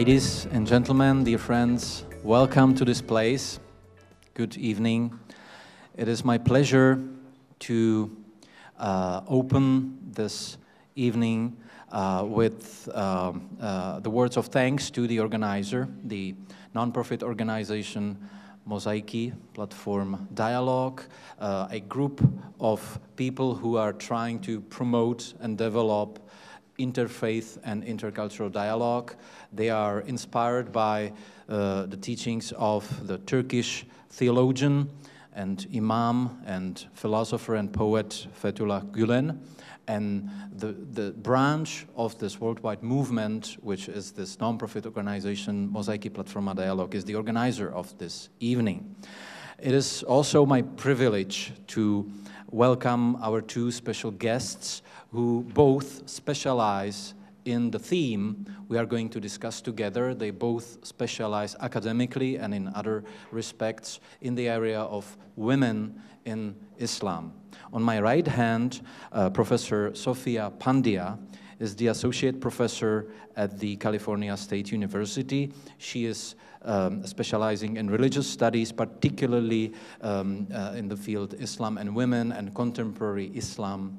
Ladies and gentlemen, dear friends, welcome to this place. Good evening. It is my pleasure to open this evening with the words of thanks to the organizer, the non-profit organization Mozaiky Platform Dialog, a group of people who are trying to promote and develop interfaith and intercultural dialogue. They are inspired by the teachings of the Turkish theologian and imam and philosopher and poet Fethullah Gülen. And the branch of this worldwide movement, which is this non-profit organization, Mozaiky Platform Dialog, is the organizer of this evening. It is also my privilege to welcome our two special guests who both specialize in the theme we are going to discuss together. They both specialize academically and in other respects in the area of women in Islam. On my right hand, Professor Sophia Pandya is the associate professor at the California State University. She is specializing in religious studies, particularly in the field Islam and women and contemporary Islam,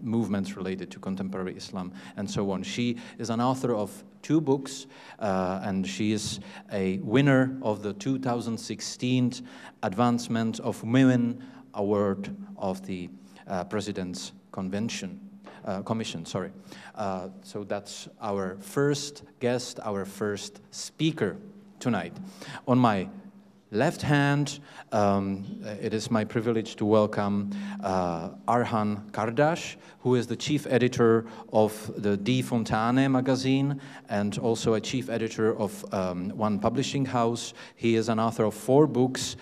movements related to contemporary Islam and so on. She is an author of 2 books, and she is a winner of the 2016 Advancement of Women Award of the President's Commission. So that's our first guest, our first speaker tonight. On my left hand, it is my privilege to welcome Arhanem Kardaşem, who is the chief editor of the Die Fontane magazine and also a chief editor of one publishing house. He is an author of 4 books.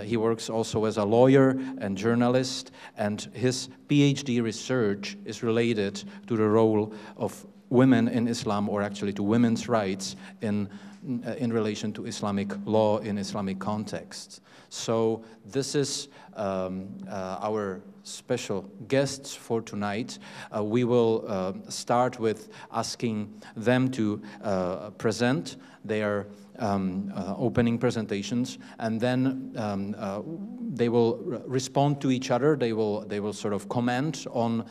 He works also as a lawyer and journalist, and his PhD research is related to the role of women in Islam, or actually to women's rights in relation to Islamic law in Islamic contexts. So this is our special guests for tonight. We will start with asking them to present their opening presentations, and then they will respond to each other. They will sort of comment on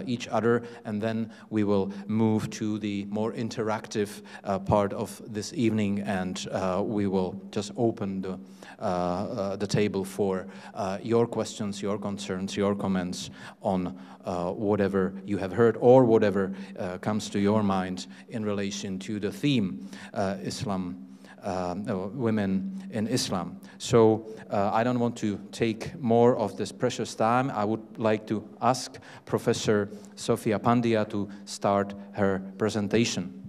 each other, and then we will move to the more interactive part of this evening, and we will just open the table for your questions, your concerns, your comments on whatever you have heard or whatever comes to your mind in relation to the theme Islam. Women in Islam. So I don't want to take more of this precious time. I would like to ask Professor Sophia Pandya to start her presentation.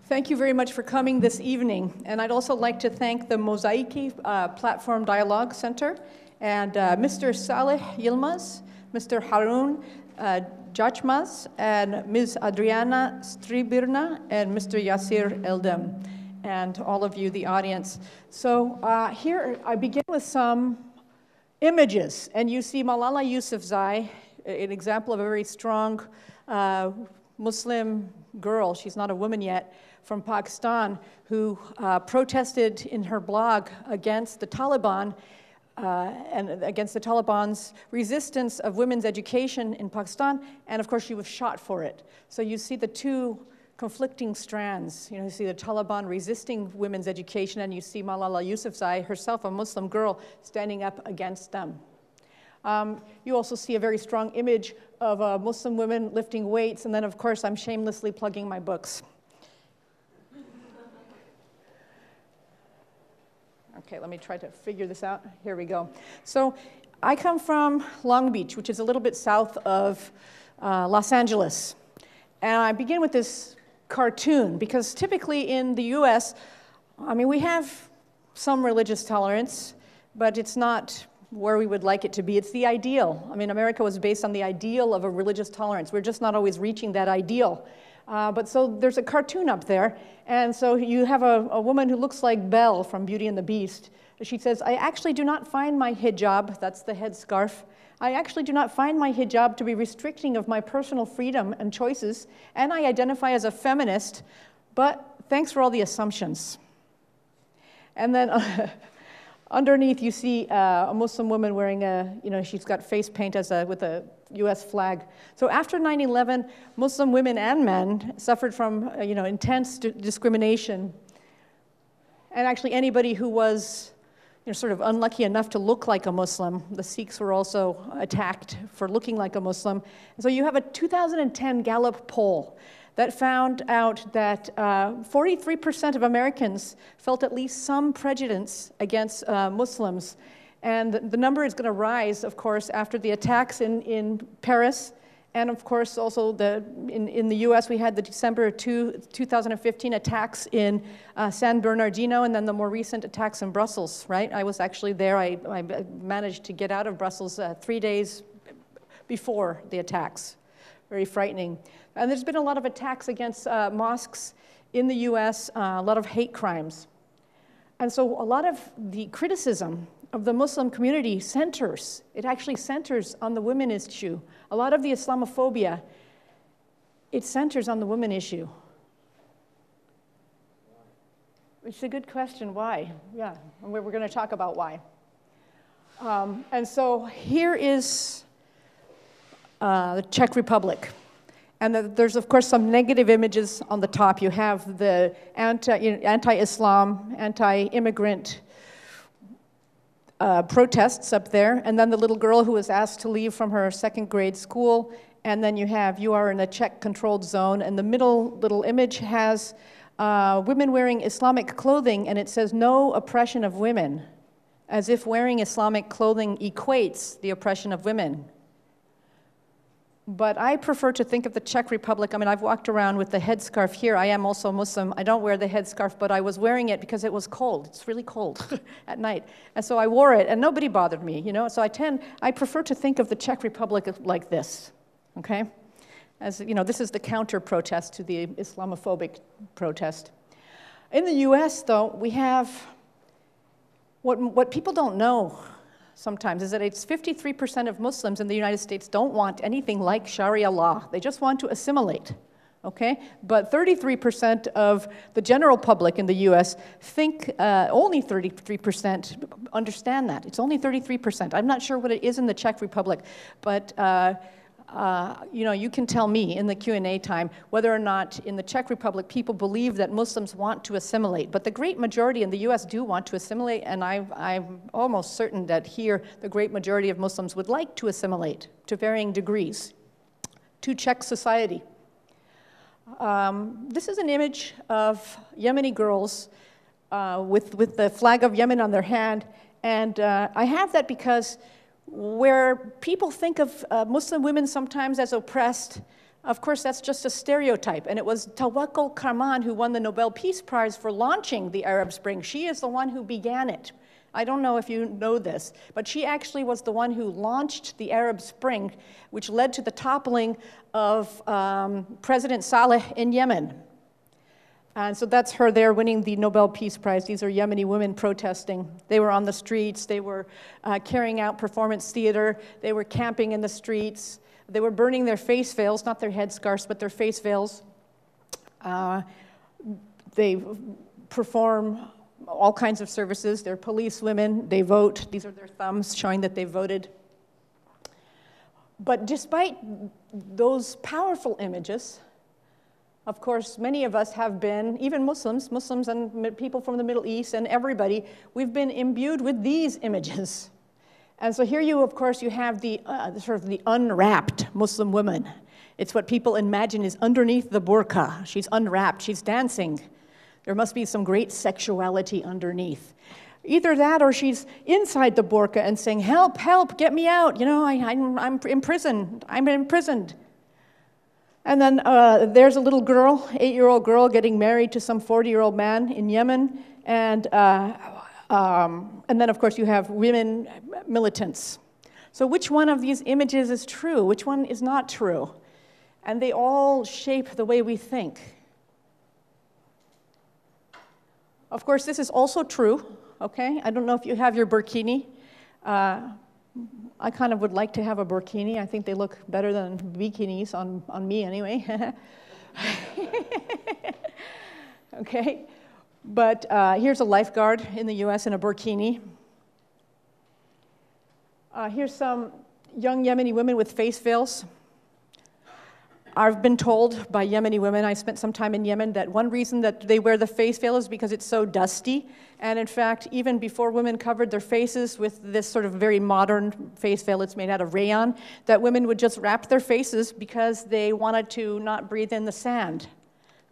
Thank you very much for coming this evening. And I'd also like to thank the Mozaiky Platform Dialog Center and Mr. Saleh Yilmaz, Mr. Harun Jachmaz, and Ms. Adriana Stribirna, and Mr. Yasir Eldem, and all of you, the audience. So here I begin with some images. And you see Malala Yousafzai, an example of a very strong Muslim girl. She's not a woman yet, from Pakistan, who protested in her blog against the Taliban and against the Taliban's resistance of women's education in Pakistan, and of course she was shot for it. So you see the two conflicting strands. You see the Taliban resisting women's education, and you see Malala Yousafzai, herself a Muslim girl, standing up against them. You also see a very strong image of Muslim women lifting weights, and then of course I'm shamelessly plugging my books. Okay, let me try to figure this out. Here we go. So I come from Long Beach, which is a little bit south of Los Angeles. And I begin with this cartoon, because typically in the US, I mean, we have some religious tolerance, but it's not where we would like it to be. It's the ideal. I mean, America was based on the ideal of a religious tolerance. We're just not always reaching that ideal. But so there's a cartoon up there, and so you have a woman who looks like Belle from Beauty and the Beast. She says, I actually do not find my hijab, that's the headscarf, I actually do not find my hijab to be restricting of my personal freedom and choices, and I identify as a feminist, but thanks for all the assumptions. And then underneath you see a Muslim woman wearing she's got face paint with a US flag. So after 9/11, Muslim women and men suffered from intense discrimination. And actually anybody who was sort of unlucky enough to look like a Muslim, the Sikhs were also attacked for looking like a Muslim. And so you have a 2010 Gallup poll that found out that 43% of Americans felt at least some prejudice against Muslims. And the number is going to rise, of course, after the attacks in Paris. And of course, also in the US, we had the December 2015 attacks in San Bernardino, and then the more recent attacks in Brussels, right? I was actually there. I managed to get out of Brussels 3 days before the attacks. Very frightening. And there's been a lot of attacks against mosques in the US, a lot of hate crimes. And so a lot of the criticism of the Muslim community it actually centers on the women issue. A lot of the Islamophobia, it centers on the women issue. It's a good question, why? Yeah, and we're going to talk about why. And so here is the Czech Republic. And there's, of course, some negative images on the top. You have the anti-Islam, anti-immigrant protests up there, and then the little girl who was asked to leave from her second grade school, and then you are in a Czech-controlled zone, and the middle little image has women wearing Islamic clothing, and it says, no oppression of women, as if wearing Islamic clothing equates the oppression of women. But I prefer to think of the Czech Republic. I mean, I've walked around with the headscarf here. I am also Muslim. I don't wear the headscarf, but I was wearing it because it was cold. It's really cold at night. And so I wore it, and nobody bothered me, So I prefer to think of the Czech Republic like this, okay? As, this is the counter-protest to the Islamophobic protest. In the US, though, we have what people don't know sometimes is that it's 53% of Muslims in the United States don't want anything like Sharia law. They just want to assimilate, okay? But 33% of the general public in the US think only 33% understand that. It's only 33%. I'm not sure what it is in the Czech Republic, but you can tell me in the Q&A time whether or not in the Czech Republic people believe that Muslims want to assimilate. But the great majority in the US do want to assimilate, and I'm almost certain that here the great majority of Muslims would like to assimilate to varying degrees to Czech society. This is an image of Yemeni girls with the flag of Yemen on their hand, and I have that because where people think of Muslim women sometimes as oppressed, of course, that's just a stereotype. And it was Tawakkol Karman who won the Nobel Peace Prize for launching the Arab Spring. She is the one who began it. I don't know if you know this, but she actually was the one who launched the Arab Spring, which led to the toppling of President Saleh in Yemen. And so that's her there winning the Nobel Peace Prize. These are Yemeni women protesting. They were on the streets. They were carrying out performance theater. They were camping in the streets. They were burning their face veils, not their headscarves, but their face veils. They perform all kinds of services. They're police women. They vote. These are their thumbs showing that they voted. But despite those powerful images, of course, many of us have been, even Muslims and people from the Middle East and everybody, we've been imbued with these images. And so here of course, you have the sort of the unwrapped Muslim woman. It's what people imagine is underneath the burqa. She's unwrapped, she's dancing. There must be some great sexuality underneath. Either that or she's inside the burqa and saying, help, help, get me out. I'm imprisoned, I'm imprisoned. And then there's a little girl, 8-year-old girl, getting married to some 40-year-old man in Yemen. And then, of course, you have women militants. So which one of these images is true? Which one is not true? and they all shape the way we think. Of course, this is also true, okay? I don't know if you have your burkini. I kind of would like to have a burkini. I think they look better than bikinis on me anyway. Okay, but here's a lifeguard in the US in a burkini. Here's some young Yemeni women with face veils. I've been told by Yemeni women, I spent some time in Yemen, that one reason that they wear the face veil is because it's so dusty. And in fact, even before women covered their faces with this sort of very modern face veil, it's made out of rayon, that women would just wrap their faces because they wanted to not breathe in the sand.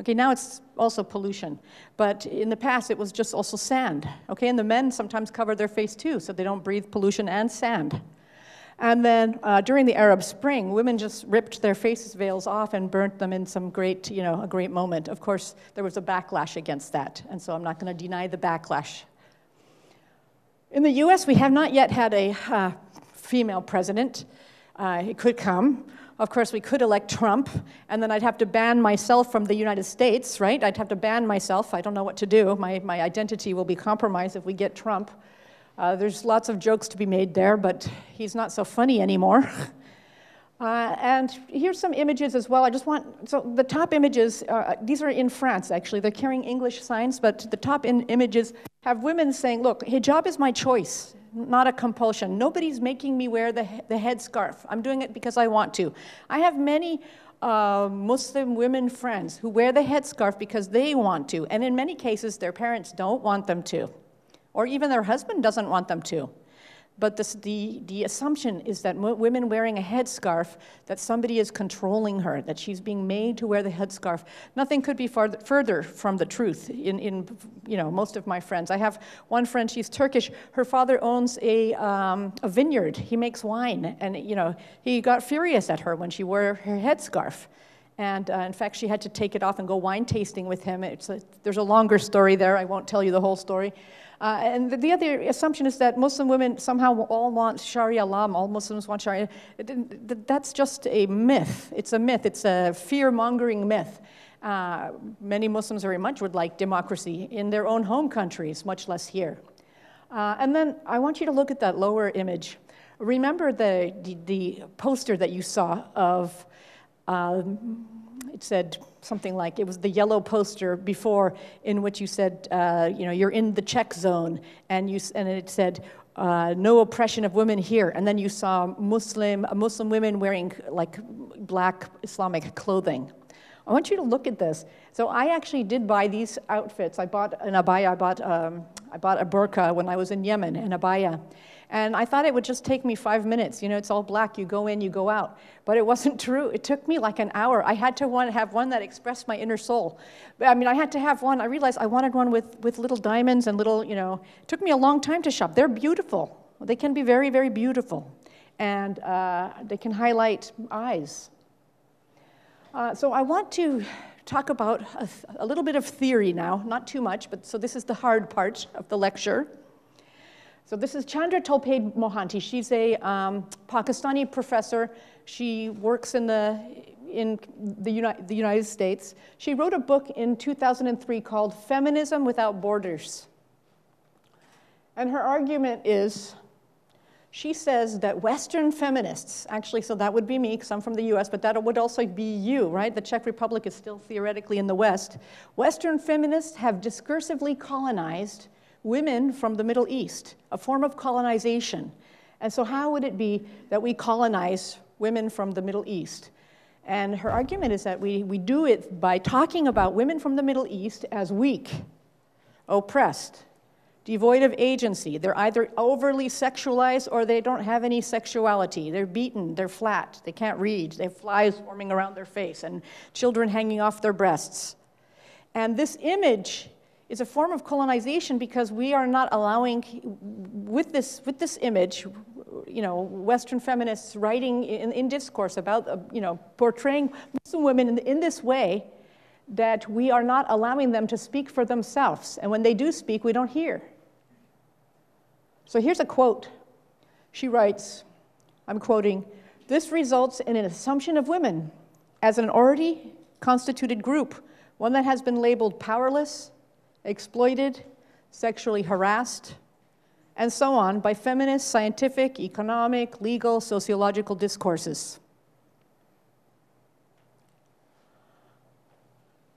Okay, now it's also pollution, but in the past it was just also sand. Okay, and the men sometimes cover their face too, so they don't breathe pollution and sand. And then during the Arab Spring, women just ripped their face veils off and burnt them in some great, a great moment. Of course, there was a backlash against that, and so I'm not going to deny the backlash. In the US, we have not yet had a female president. It could come. Of course, we could elect Trump, and then I'd have to ban myself from the United States, right? I'd have to ban myself. I don't know what to do. My identity will be compromised if we get Trump. There's lots of jokes to be made there, but he's not so funny anymore. And here's some images as well. So the top images, these are in France, actually. They're carrying English signs, but the top images have women saying, look, hijab is my choice, not a compulsion. Nobody's making me wear the headscarf. I'm doing it because I want to. I have many Muslim women friends who wear the headscarf because they want to, and in many cases, their parents don't want them to. Or even their husband doesn't want them to. But the assumption is that women wearing a headscarf, that somebody is controlling her, that she's being made to wear the headscarf. Nothing could be further from the truth in most of my friends. I have one friend, she's Turkish. Her father owns a vineyard. He makes wine, and he got furious at her when she wore her headscarf. And in fact, she had to take it off and go wine tasting with him. There's a longer story there. I won't tell you the whole story. And the other assumption is that Muslim women somehow all want Sharia law, all Muslims want Sharia. That's just a myth. It's a myth. It's a fear-mongering myth. Many Muslims very much would like democracy in their own home countries, much less here. And then I want you to look at that lower image. Remember the poster that you saw of, it said something like, it was the yellow poster before in which you said, you're in the check zone, and it said, no oppression of women here. And then you saw Muslim women wearing like black Islamic clothing. I want you to look at this. So I actually did buy these outfits. I bought an abaya, I bought a burqa when I was in Yemen, an abaya. And I thought it would just take me 5 minutes. It's all black, you go in, you go out. But it wasn't true. It took me like an hour. I had to have one that expressed my inner soul. I had to have one. I realized I wanted one with little diamonds and little, it took me a long time to shop. They're beautiful. They can be very, very beautiful. And they can highlight eyes. So I want to talk about a little bit of theory now, not too much, but so this is the hard part of the lecture. So this is Chandra Tolpade Mohanty. She's a Pakistani professor. She works in the United States. She wrote a book in 2003 called Feminism Without Borders. And her argument is, she says that Western feminists, actually, so that would be me, because I'm from the US, but that would also be you, right? The Czech Republic is still theoretically in the West. Western feminists have discursively colonized women from the Middle East, a form of colonization. And so how would it be that we colonize women from the Middle East? And her argument is that we do it by talking about women from the Middle East as weak, oppressed, devoid of agency. They're either overly sexualized or they don't have any sexuality. They're beaten, they're flat, they can't read, they have flies swarming around their face and children hanging off their breasts. And this image is a form of colonization because we are not allowing, with this image, Western feminists writing in discourse about, portraying Muslim women in this way, that we are not allowing them to speak for themselves. And when they do speak, we don't hear. So here's a quote. She writes, I'm quoting, "This results in an assumption of women, as an already constituted group, one that has been labeled powerless, exploited, sexually harassed, and so on by feminist, scientific, economic, legal, sociological discourses.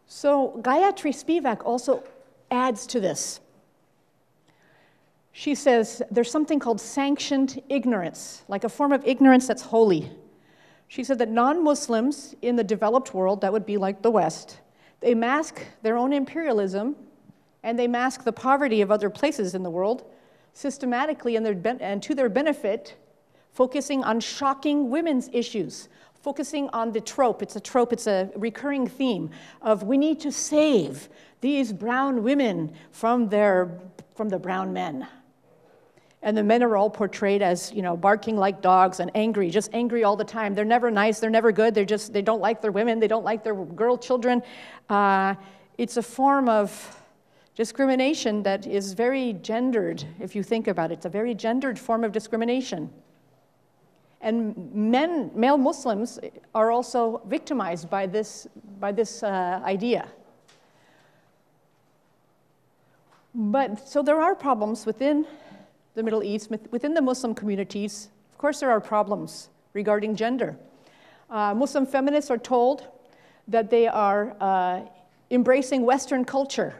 So Gayatri Spivak also adds to this. She says there's something called sanctioned ignorance, like a form of ignorance that's holy. She said that non-Muslims in the developed world, that would be like the West, they mask their own imperialism and they mask the poverty of other places in the world systematically and to their benefit, focusing on shocking women's issues, focusing on the trope. It's a recurring theme of we need to save these brown women from the brown men. And the men are all portrayed as, barking like dogs and angry, just angry all the time. They're never nice, they're never good, they don't like their women, they don't like their girl children. It's a form of discrimination that is very gendered, if you think about it. It's a very gendered form of discrimination. And male Muslims are also victimized by this idea. But so there are problems within the Middle East, within the Muslim communities. Of course there are problems regarding gender. Muslim feminists are told that they are embracing Western culture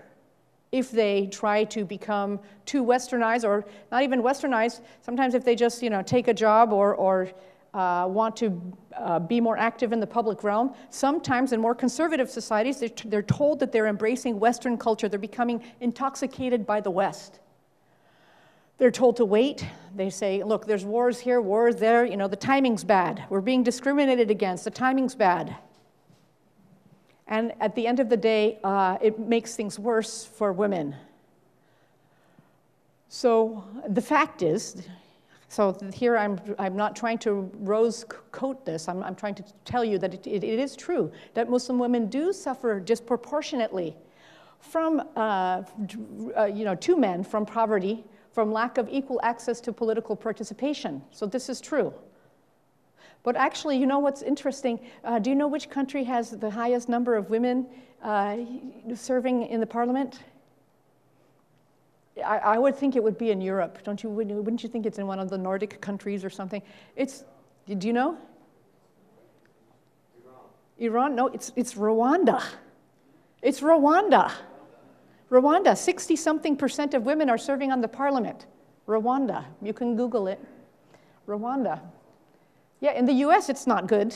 if they try to become too westernized, or not even westernized. Sometimes if they just take a job or want to be more active in the public realm. Sometimes in more conservative societies, they're told that they're embracing Western culture. They're becoming intoxicated by the West. They're told to wait. They say, look, there's wars here, wars there. The timing's bad. We're being discriminated against. The timing's bad. And at the end of the day, it makes things worse for women. So the fact is, so here I'm not trying to rose-coat this. I'm trying to tell you that it is true that Muslim women do suffer disproportionately from, to men, from poverty, from lack of equal access to political participation. So this is true. But actually, what's interesting? Do you know which country has the highest number of women serving in the parliament? I would think it would be in Europe, don't you? Wouldn't you think it's in one of the Nordic countries or something? Do you know? Iran? No, it's Rwanda. It's Rwanda. Rwanda, 60-something% of women are serving on the parliament. Rwanda, you can Google it. Rwanda. Yeah, in the US it's not good,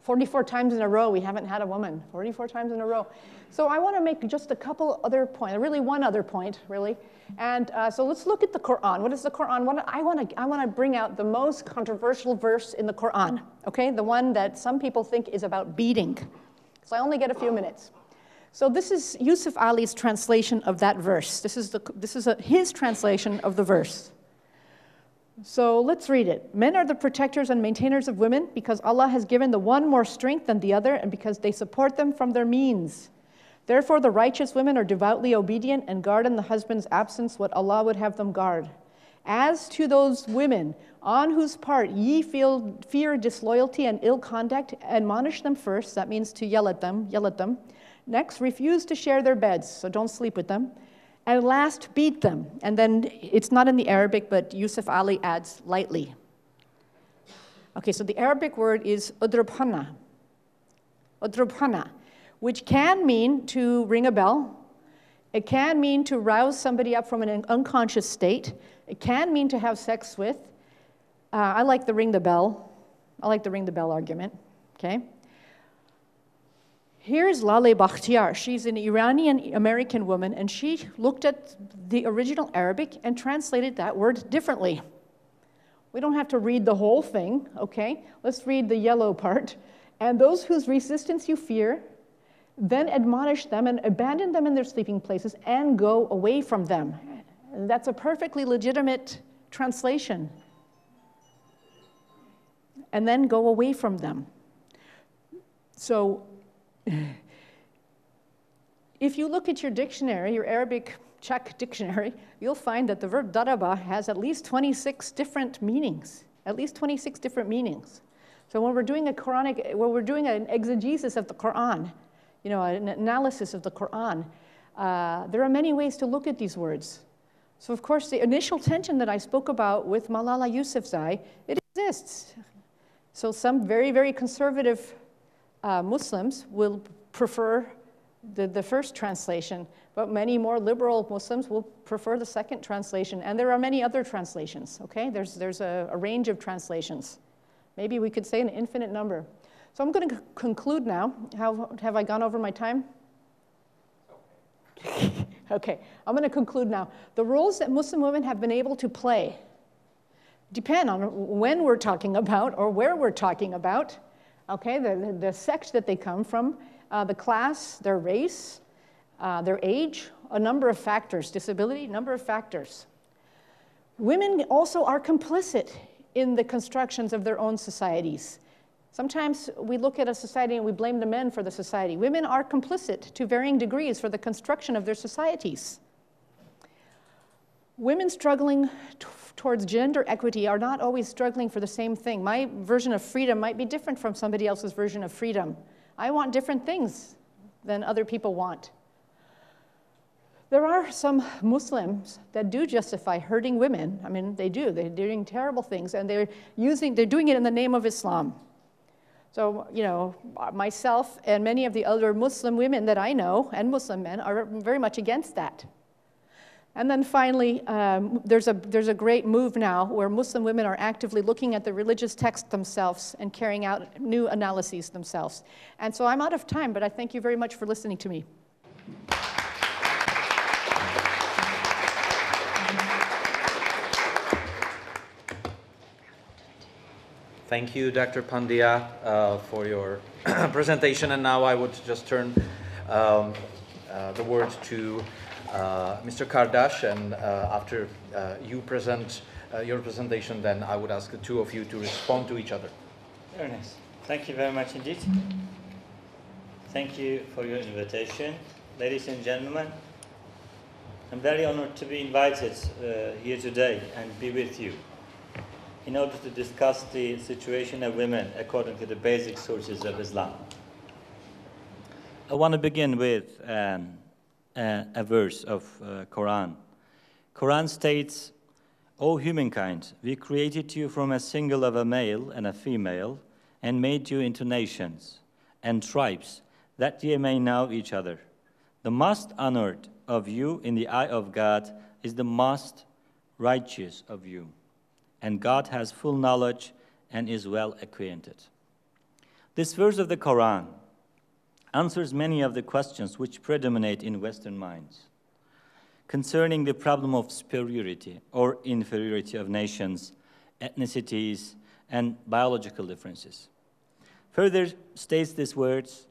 44 times in a row we haven't had a woman, 44 times in a row. So I want to make just a couple other points, really one other point, really. And so let's look at the Quran. What is the Quran? I want to bring out the most controversial verse in the Quran, okay? The one that some people think is about beating. So I only get a few minutes. So this is Yusuf Ali's translation of that verse. This is his translation of the verse. So let's read it. Men are the protectors and maintainers of women because Allah has given the one more strength than the other and because they support them from their means. Therefore, the righteous women are devoutly obedient and guard in the husband's absence what Allah would have them guard. As to those women on whose part ye fear disloyalty and ill conduct, admonish them first. That means to yell at them. Next, refuse to share their beds, so don't sleep with them. And last, beat them. And then it's not in the Arabic, but Yusuf Ali adds lightly. Okay, so the Arabic word is udrubhana. Udrubhana, which can mean to ring a bell. It can mean to rouse somebody up from an unconscious state. It can mean to have sex with. I like the ring the bell. I like the ring the bell argument, okay? Here's Laleh Bakhtiar. She's an Iranian-American woman, and she looked at the original Arabic and translated that word differently. We don't have to read the whole thing, okay? Let's read the yellow part. And those whose resistance you fear, then admonish them and abandon them in their sleeping places and go away from them. And that's a perfectly legitimate translation. And then go away from them. So, if you look at your dictionary, your Arabic Czech dictionary, you'll find that the verb daraba has at least 26 different meanings. At least 26 different meanings. So when we're doing an exegesis of the Quran, you know, an analysis of the Quran, there are many ways to look at these words. So of course, the initial tension that I spoke about with Malala Yousafzai, it exists. So some very, very conservative Muslims will prefer the first translation, but many more liberal Muslims will prefer the second translation. And there are many other translations, okay? There's a range of translations. Maybe we could say an infinite number. So I'm going to conclude now. How have I gone over my time? Okay, I'm going to conclude now. The roles that Muslim women have been able to play depend on when we're talking about or where we're talking about, okay, the sect that they come from, the class, their race, their age, a number of factors, disability, number of factors. Women also are complicit in the constructions of their own societies. Sometimes we look at a society and we blame the men for the society. Women are complicit to varying degrees for the construction of their societies. Women struggling towards gender equity are not always struggling for the same thing. My version of freedom might be different from somebody else's version of freedom. I want different things than other people want. There are some Muslims that do justify hurting women. I mean, they do. They're doing terrible things, and they're doing it in the name of Islam. So, you know, myself and many of the other Muslim women that I know, and Muslim men, are very much against that. And then finally, there's a great move now where Muslim women are actively looking at the religious text themselves and carrying out new analyses themselves. And so I'm out of time, but I thank you very much for listening to me. Thank you, Dr. Pandya, for your presentation. And now I would just turn the word to Mr. Kardaşem, and after you present your presentation, then I would ask the two of you to respond to each other. Very nice. Thank you very much indeed. Thank you for your invitation. Ladies and gentlemen, I'm very honored to be invited here today and be with you in order to discuss the situation of women according to the basic sources of Islam. I want to begin with a verse of Quran. Quran states, "O humankind, we created you from a single of a male and a female and made you into nations and tribes that ye may know each other. The most honored of you in the eye of God is the most righteous of you. And God has full knowledge and is well acquainted." This verse of the Quran answers many of the questions which predominate in Western minds concerning the problem of superiority or inferiority of nations, ethnicities, and biological differences. Further states these words,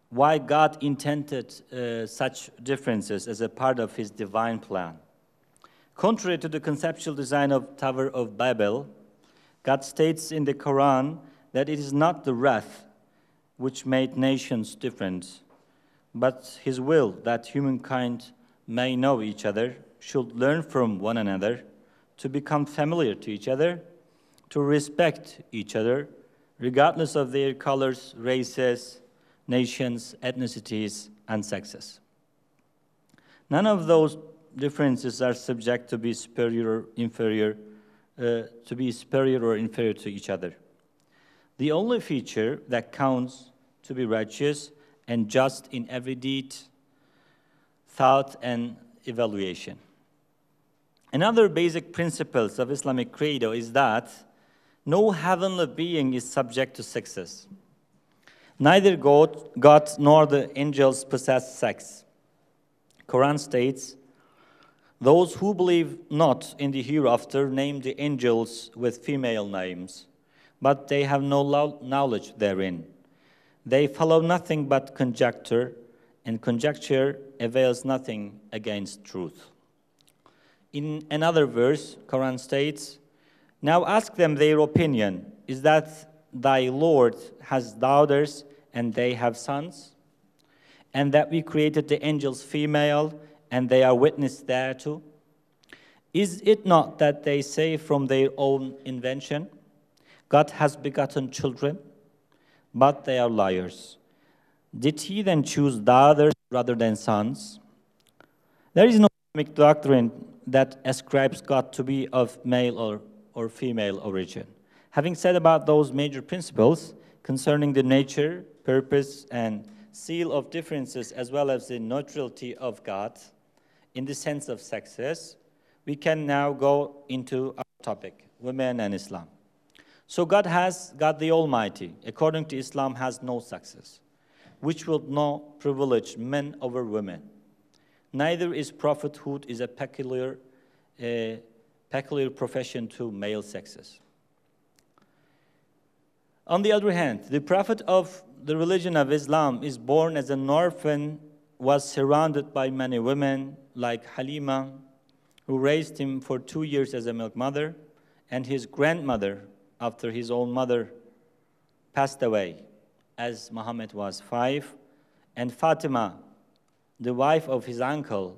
why God intended such differences as a part of his divine plan. Contrary to the conceptual design of Tower of Babel, God states in the Quran that it is not the wrath which made nations different, but his will that humankind may know each other, should learn from one another, to become familiar to each other, to respect each other, regardless of their colors, races, nations, ethnicities, and sexes. None of those differences are subject to be superior or inferior to each other. The only feature that counts to be righteous and just in every deed, thought, and evaluation. Another basic principles of Islamic credo is that no heavenly being is subject to sexes. Neither God nor the angels possess sex. Quran states, "Those who believe not in the hereafter name the angels with female names, but they have no knowledge therein. They follow nothing but conjecture, and conjecture avails nothing against truth." In another verse, Quran states, "Now ask them their opinion. Is that thy Lord has daughters and they have sons? And that we created the angels female and they are witness thereto? Is it not that they say from their own invention? God has begotten children, but they are liars. Did he then choose daughters rather than sons? There is no Islamic doctrine that ascribes God to be of male or female origin. Having said about those major principles concerning the nature, purpose, and seal of differences, as well as the neutrality of God in the sense of sexes, we can now go into our topic, women and Islam. So God the Almighty, according to Islam, has no sexes, which will not privilege men over women. Neither is prophethood is a peculiar profession to male sexes. On the other hand, the prophet of the religion of Islam is born as an orphan, was surrounded by many women like Halima, who raised him for 2 years as a milk mother, and his grandmother, after his own mother passed away, as Muhammad was 5, and Fatima, the wife of his uncle,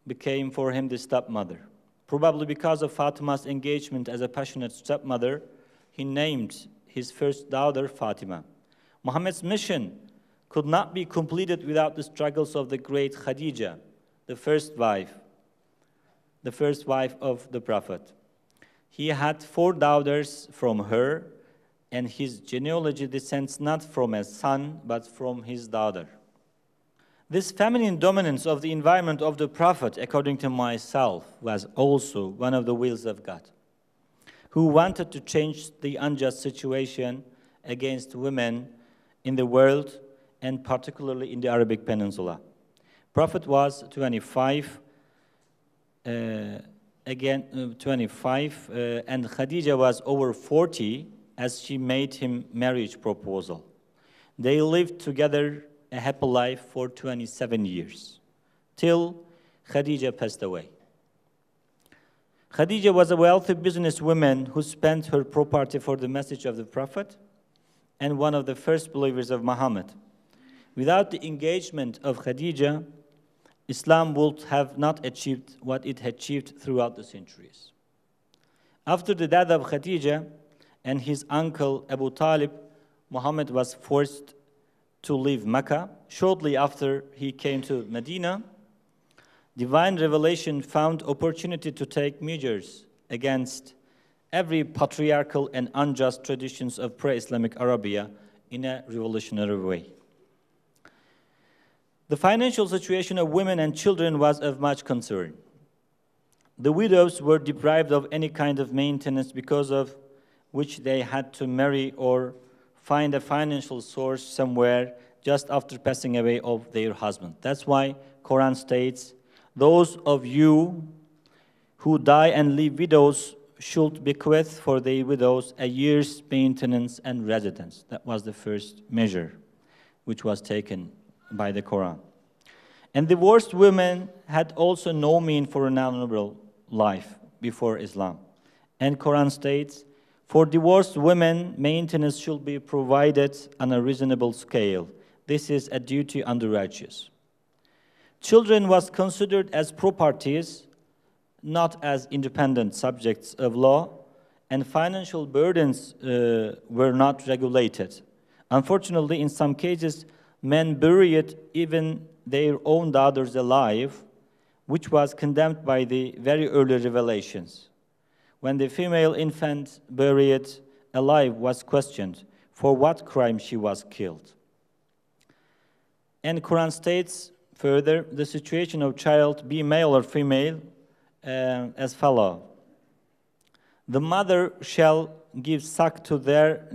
became for him the stepmother. Probably because of Fatima's engagement as a passionate stepmother, he named his first daughter Fatima. Muhammad's mission could not be completed without the struggles of the great Khadija, the first wife of the Prophet. He had 4 daughters from her, and his genealogy descends not from a son, but from his daughter. This feminine dominance of the environment of the Prophet, according to myself, was also one of the wills of God, who wanted to change the unjust situation against women in the world, and particularly in the Arabic Peninsula. Prophet was 25, and Khadija was over 40 as she made him marriage proposal. They lived together a happy life for 27 years, till Khadija passed away. Khadija was a wealthy businesswoman who spent her property for the message of the Prophet and one of the first believers of Muhammad. Without the engagement of Khadija, Islam would have not achieved what it had achieved throughout the centuries. After the death of Khadija and his uncle Abu Talib, Muhammad was forced to leave Mecca. Shortly after he came to Medina, divine revelation found opportunity to take measures against every patriarchal and unjust traditions of pre-Islamic Arabia in a revolutionary way. The financial situation of women and children was of much concern. The widows were deprived of any kind of maintenance, because of which they had to marry or find a financial source somewhere just after passing away of their husband. That's why Quran states, those of you who die and leave widows should bequeath for their widows a year's maintenance and residence. That was the first measure which was taken by the Quran. And divorced women had also no means for an honorable life before Islam. And Quran states, for divorced women, maintenance should be provided on a reasonable scale. This is a duty on the righteous. Children was considered as properties, not as independent subjects of law, and financial burdens were not regulated. Unfortunately, in some cases, men buried even their own daughters alive, which was condemned by the very early revelations. When the female infant buried alive was questioned for what crime she was killed. And Quran states further, the situation of child, be male or female, as follows. The mother shall give suck to their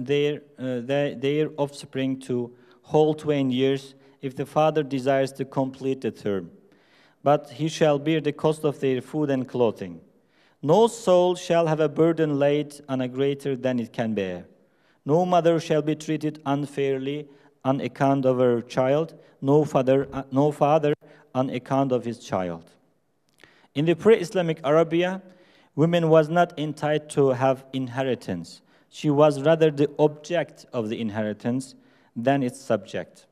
offspring to whole 20 years if the father desires to complete the term. But he shall bear the cost of their food and clothing. No soul shall have a burden laid on a greater than it can bear. No mother shall be treated unfairly on account of her child, no father on account of his child. In the pre-Islamic Arabia, women was not entitled to have inheritance. She was rather the object of the inheritance than its subject.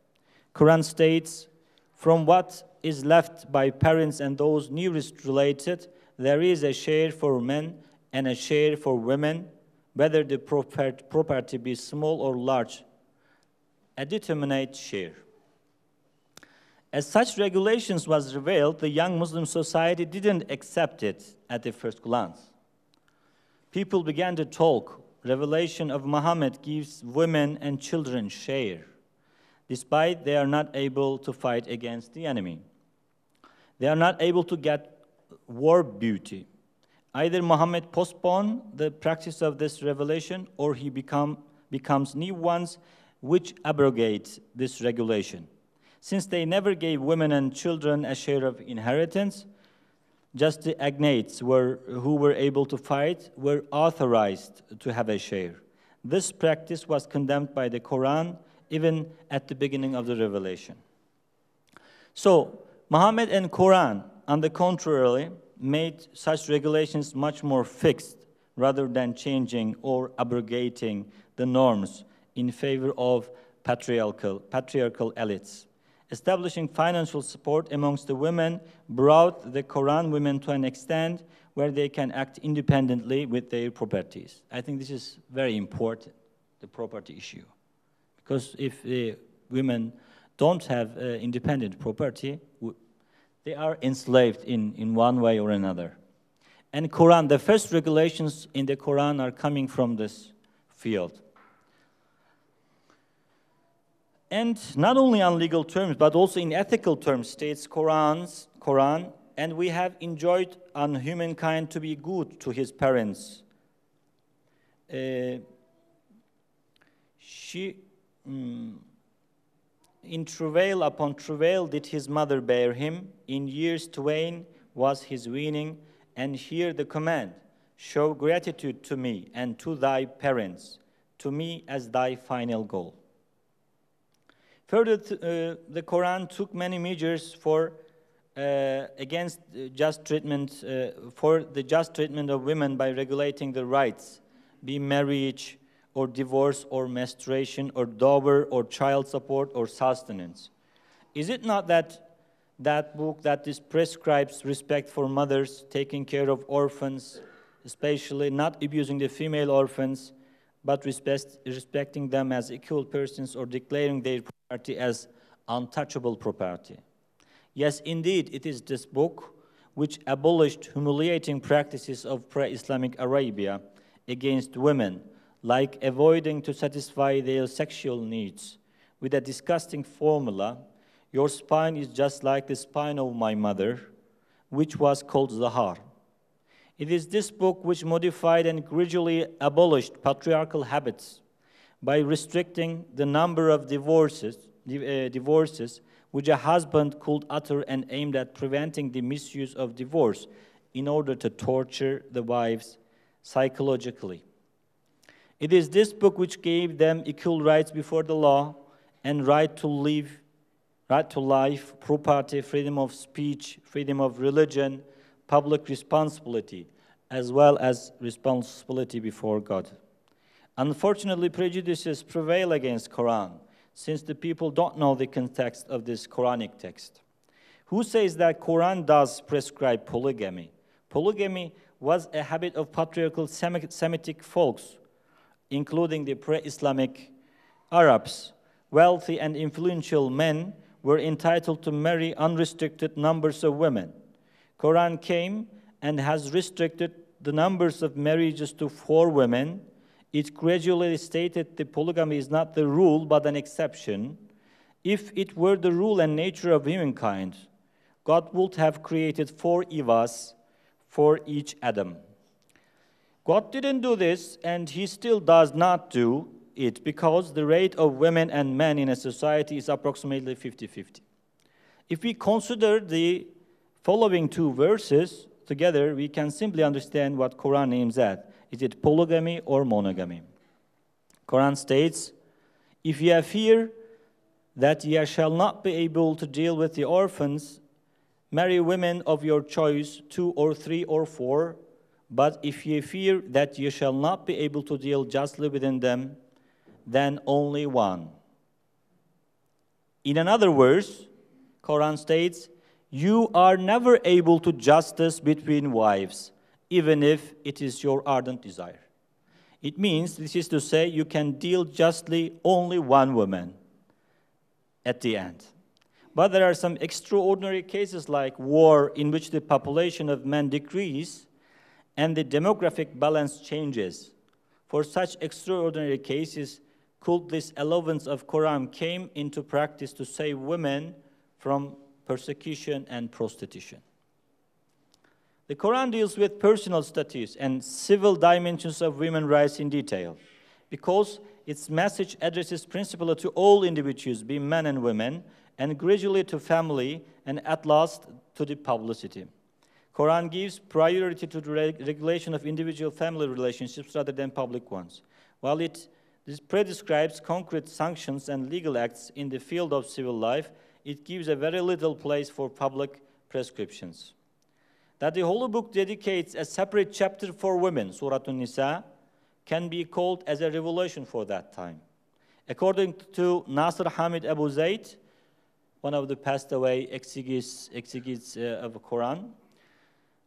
Quran states, from what is left by parents and those nearest related, there is a share for men and a share for women whether the property be small or large, a determinate share. As such regulations was revealed, the young Muslim society didn't accept it at the first glance. People began to talk. Revelation of Muhammad gives women and children share, despite they are not able to fight against the enemy. They are not able to get war booty. Either Muhammad postponed the practice of this revelation, or he becomes new ones which abrogate this regulation. Since they never gave women and children a share of inheritance, just the agnates who were able to fight were authorized to have a share. This practice was condemned by the Quran even at the beginning of the revelation. So, Muhammad and Quran, on the contrary, made such regulations much more fixed rather than changing or abrogating the norms in favor of patriarchal elites. Establishing financial support amongst the women brought the Quran women to an extent where they can act independently with their properties. I think this is very important, the property issue. Because if the women don't have independent property, they are enslaved in one way or another. And Quran, the first regulations in the Quran are coming from this field. And not only on legal terms, but also in ethical terms, states Quran, and we have enjoined on humankind to be good to his parents. In travail upon travail did his mother bear him, in years twain was his weaning, and hear the command, show gratitude to me and to thy parents, to me as thy final goal. Further, the Quran took many measures against just treatment, for the just treatment of women by regulating the rights, be marriage or divorce or menstruation or dower or child support or sustenance. Is it not that book that this prescribes respect for mothers, taking care of orphans, especially not abusing the female orphans, but respecting them as equal persons or declaring their property as untouchable property? Yes, indeed, it is this book which abolished humiliating practices of pre-Islamic Arabia against women, like avoiding to satisfy their sexual needs with a disgusting formula, your spine is just like the spine of my mother, which was called Zahar. It is this book which modified and gradually abolished patriarchal habits by restricting the number of divorces which a husband could utter and aimed at preventing the misuse of divorce in order to torture the wives psychologically. It is this book which gave them equal rights before the law and right to life, property, freedom of speech, freedom of religion, public responsibility, as well as responsibility before God. Unfortunately, prejudices prevail against Quran, since the people don't know the context of this Quranic text. Who says that Quran does prescribe polygamy? Polygamy was a habit of patriarchal Semitic folks, including the pre-Islamic Arabs. Wealthy and influential men were entitled to marry unrestricted numbers of women. Quran came and has restricted the numbers of marriages to 4 women. It gradually stated that polygamy is not the rule but an exception. If it were the rule and nature of humankind, God would have created 4 Evas for each Adam. God didn't do this, and he still does not do it, because the rate of women and men in a society is approximately 50-50. If we consider the following 2 verses together, we can simply understand what Quran aims at. Is it polygamy or monogamy? Quran states, if ye fear that ye shall not be able to deal with the orphans, marry women of your choice, 2 or 3 or 4, but if ye fear that ye shall not be able to deal justly within them, then only one. In another verse, Quran states, you are never able to justice between wives, even if it is your ardent desire. It means, this is to say, you can deal justly only one woman at the end. But there are some extraordinary cases like war in which the population of men decreases and the demographic balance changes. For such extraordinary cases, could this allowance of Quran came into practice to save women from persecution and prostitution. The Quran deals with personal status and civil dimensions of women's rights in detail, because its message addresses principally to all individuals, be men and women, and gradually to family, and at last to the publicity. Quran gives priority to the regulation of individual family relationships rather than public ones. While this prescribes concrete sanctions and legal acts in the field of civil life, it gives a very little place for public prescriptions. That the Holy Book dedicates a separate chapter for women, Surah An-Nisa, can be called as a revelation for that time. According to Nasr Hamid Abu Zayd, one of the passed away exegetes of the Quran,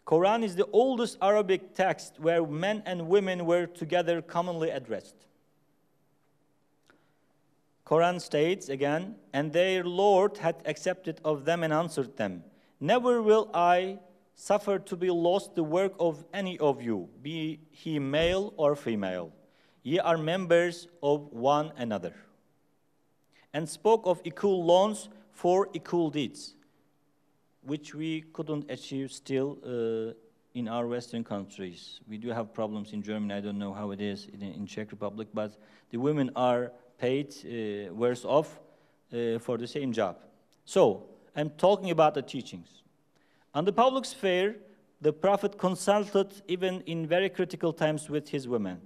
Quran is the oldest Arabic text where men and women were together commonly addressed. Quran states again, and their Lord had accepted of them and answered them, never will I suffer to be lost the work of any of you, be he male or female. Ye are members of one another. And spoke of equal loans for equal deeds, which we couldn't achieve still in our Western countries. We do have problems in Germany. I don't know how it is in Czech Republic, but the women are paid worse off for the same job. So, I'm talking about the teachings. On the public sphere, the Prophet consulted even in very critical times with his women.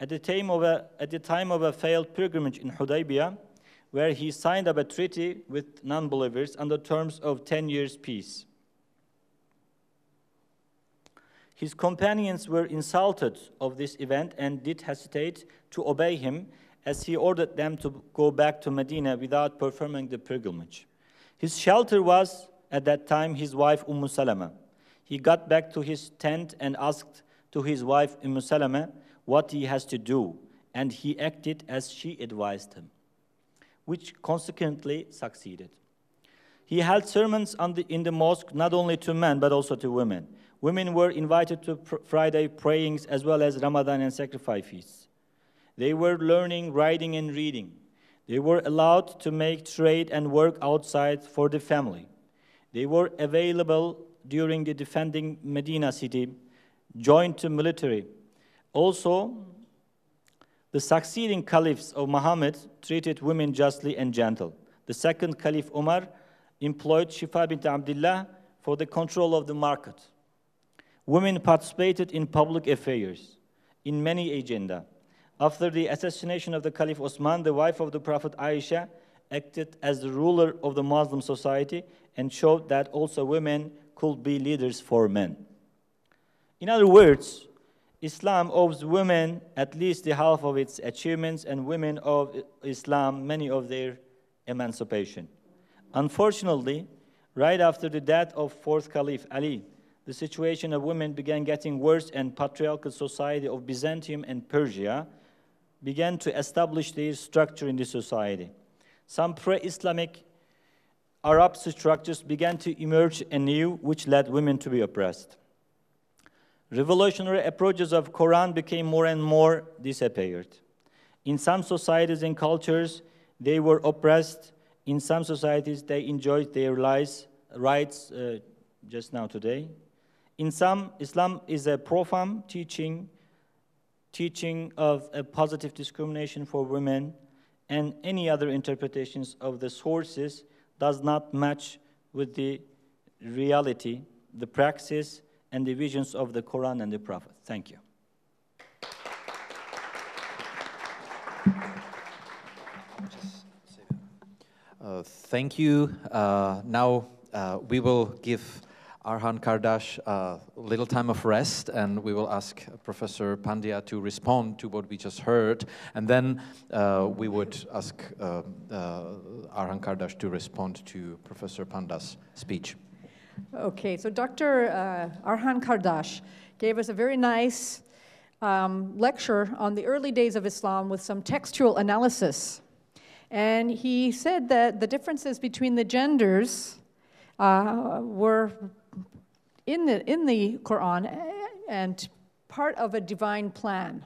At the time of a failed pilgrimage in Hudaybiyah, where he signed up a treaty with non-believers on the terms of 10 years peace. His companions were insulted of this event and did hesitate to obey him, as he ordered them to go back to Medina without performing the pilgrimage. His shelter was, at that time, his wife Salama. He got back to his tent and asked to his wife Salama what he has to do, and he acted as she advised him, which consequently succeeded. He held sermons in the mosque not only to men but also to women. Women were invited to Friday prayings as well as Ramadan and sacrifice feasts. They were learning, writing, and reading. They were allowed to make trade and work outside for the family. They were available during the defending Medina city, joined to military. Also, the succeeding caliphs of Muhammad treated women justly and gentle. The second Caliph Umar employed Shifa bint Abdullah for the control of the market. Women participated in public affairs, in many agendas. After the assassination of the Caliph Osman, the wife of the Prophet Aisha acted as the ruler of the Muslim society and showed that also women could be leaders for men. In other words, Islam owes women at least the half of its achievements, and women of Islam many of their emancipation. Unfortunately, right after the death of fourth Caliph Ali, the situation of women began getting worse, and patriarchal society of Byzantium and Persia began to establish their structure in the society. Some pre-Islamic Arab structures began to emerge anew, which led women to be oppressed. Revolutionary approaches of Quran became more and more disappeared. In some societies and cultures, they were oppressed. In some societies, they enjoyed their rights just now today. In some, Islam is a profound teaching of a positive discrimination for women, and any other interpretations of the sources does not match with the reality, the praxis, and the visions of the Quran and the Prophet. Thank you. Thank you. Now we will give Arhanem Kardaşem a little time of rest, and we will ask Professor Pandya to respond to what we just heard, and then we would ask Arhanem Kardaşem to respond to Professor Pandya's speech. Okay, so Dr. Arhanem Kardaşem gave us a very nice lecture on the early days of Islam with some textual analysis. And he said that the differences between the genders were in the Quran and part of a divine plan,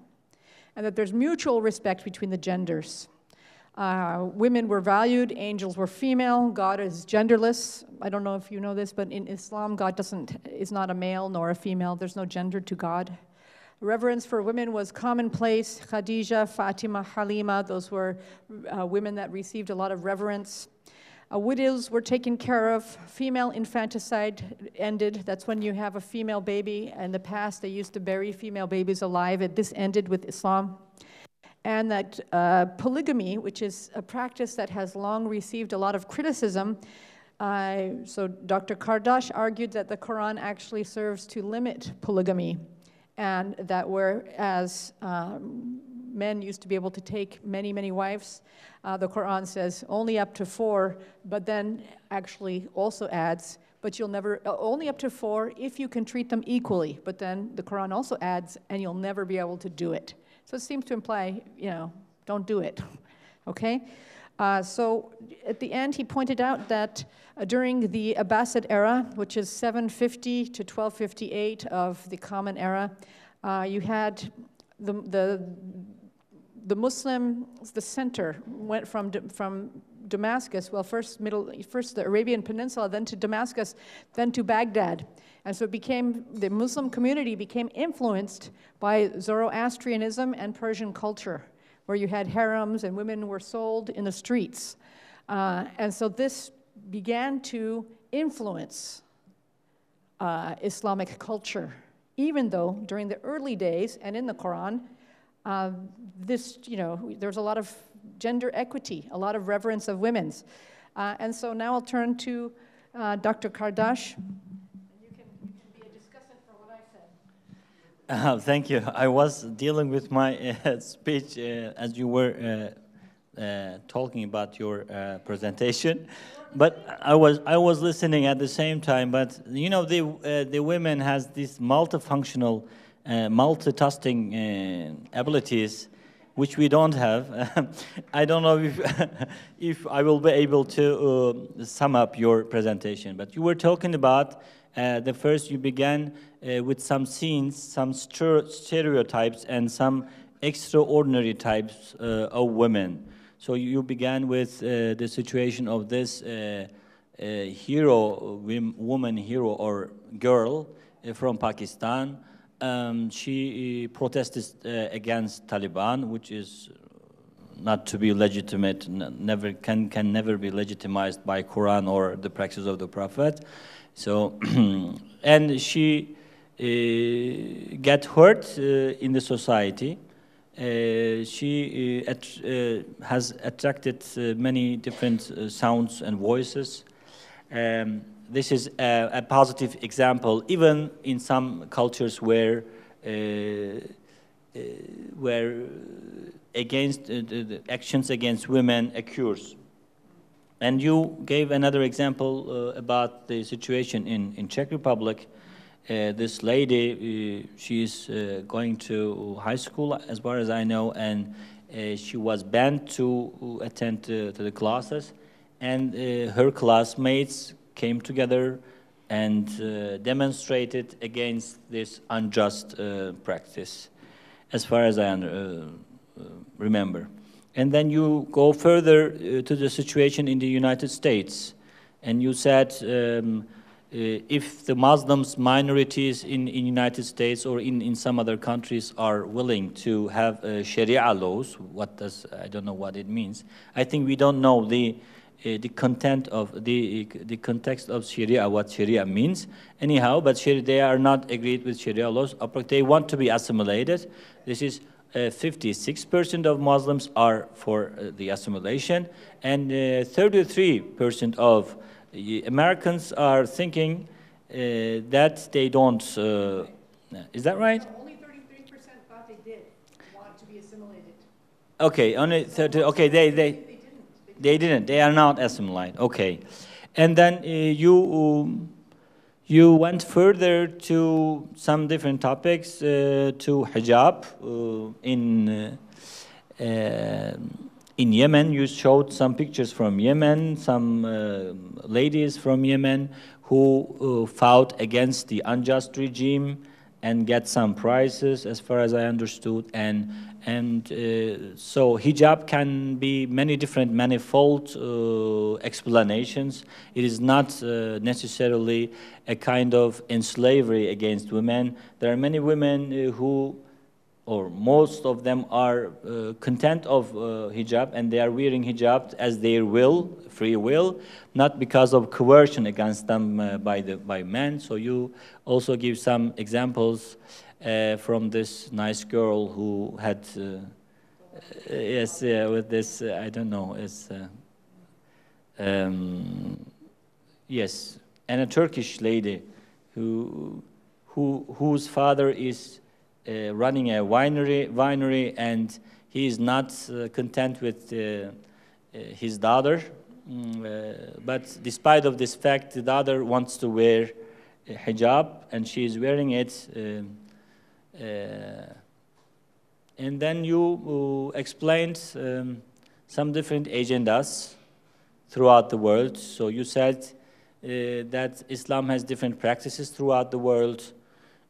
and that there's mutual respect between the genders. Women were valued, angels were female, God is genderless. I don't know if you know this, but in Islam, God is not a male nor a female. There's no gender to God. Reverence for women was commonplace. Khadija, Fatima, Halima, those were women that received a lot of reverence. Widows were taken care of. Female infanticide ended. That's when you have a female baby. In the past, they used to bury female babies alive. This ended with Islam. And that polygamy, which is a practice that has long received a lot of criticism. So Dr. Kardaş argued that the Quran actually serves to limit polygamy. And that whereas men used to be able to take many, many wives, the Quran says only up to 4, but then actually also adds, but you'll never, only up to 4 if you can treat them equally. But then the Quran also adds, and you'll never be able to do it. So it seems to imply, don't do it, okay? So at the end, he pointed out that during the Abbasid era, which is 750 to 1258 of the Common Era, you had the Muslims, the center went from Damascus, well, first the Arabian Peninsula, then to Damascus, then to Baghdad. And so the Muslim community became influenced by Zoroastrianism and Persian culture, where you had harems and women were sold in the streets. And so this began to influence Islamic culture, even though during the early days and in the Quran, there's a lot of gender equity, a lot of reverence of women's. And so now I'll turn to Dr. Kardaş. You can be a discussant for what I said. Thank you. I was dealing with my speech as you were talking about your presentation, but I was listening at the same time. But the women has this multifunctional, multitasking abilities, which we don't have. I don't know if I will be able to sum up your presentation. But you were talking about you began with some scenes, some stereotypes, and some extraordinary types of women. So you began with the situation of this woman hero or girl from Pakistan. She protested against Taliban, which is not to be legitimate, can never be legitimized by Quran or the practice of the Prophet. So, and she got hurt in the society. She has attracted many different sounds and voices. This is a positive example, even in some cultures where actions against women occurs. And you gave another example about the situation in Czech Republic. This lady, she's going to high school, as far as I know, and she was banned to attend to the classes. And her classmates came together and demonstrated against this unjust practice, as far as I remember. And then you go further to the situation in the United States, and you said if the Muslims minorities in United States or in some other countries are willing to have Sharia laws, I don't know what it means. I think we don't know the content of the context of Sharia, what Sharia means. Anyhow, but they are not agreed with Sharia laws. They want to be assimilated. This is 56% of Muslims are for the assimilation, and 33% of Americans are thinking that they don't. Is that right? Only 33% thought they did want to be assimilated. Okay, only 30. Okay, they didn't. They are not assimilated. Okay, and then you you went further to some different topics, to hijab in Yemen. You showed some pictures from Yemen, some ladies from Yemen who fought against the unjust regime and get some prizes, as far as I understood. So hijab can be many different, manifold explanations. It is not necessarily a kind of enslavery against women. There are many women who, or most of them, are content of hijab, and they are wearing hijab as their will, free will, not because of coercion against them by men. So you also give some examples from this nice girl who had, yes, with this, I don't know, it's, yes, and a Turkish lady whose father is running a winery, and he is not content with his daughter. But despite of this fact, the daughter wants to wear hijab, and she is wearing it. And then you explained some different agendas throughout the world. So you said that Islam has different practices throughout the world,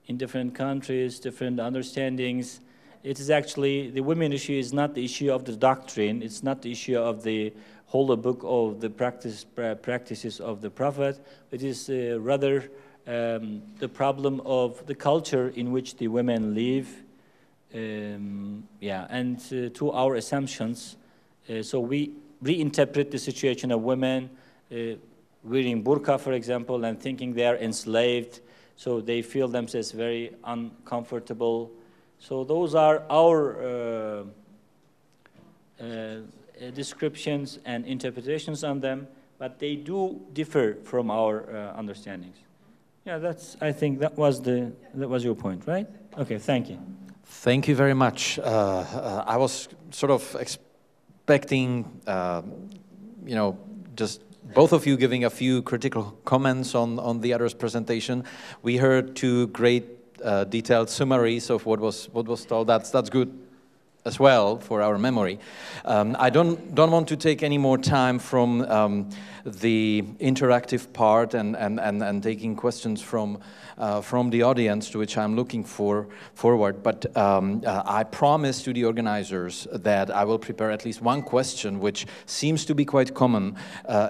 in different countries, different understandings. It is actually, the women issue is not the issue of the doctrine, it's not the issue of the whole book of the practices of the Prophet. It is rather the problem of the culture in which the women live. Yeah, and to our assumptions, so we reinterpret the situation of women wearing burqa, for example, and thinking they are enslaved, so they feel themselves very uncomfortable. So those are our descriptions and interpretations on them, but they do differ from our understandings. Yeah, that's, I think that was your point, right? Okay, thank you. Thank you very much. I was sort of expecting, you know, just both of you giving a few critical comments on the other's presentation. We heard two great detailed summaries of what was told. That's good as well for our memory. I don't want to take any more time from the interactive part and taking questions from the audience, to which I'm looking forward. But I promise to the organizers that I will prepare at least one question which seems to be quite common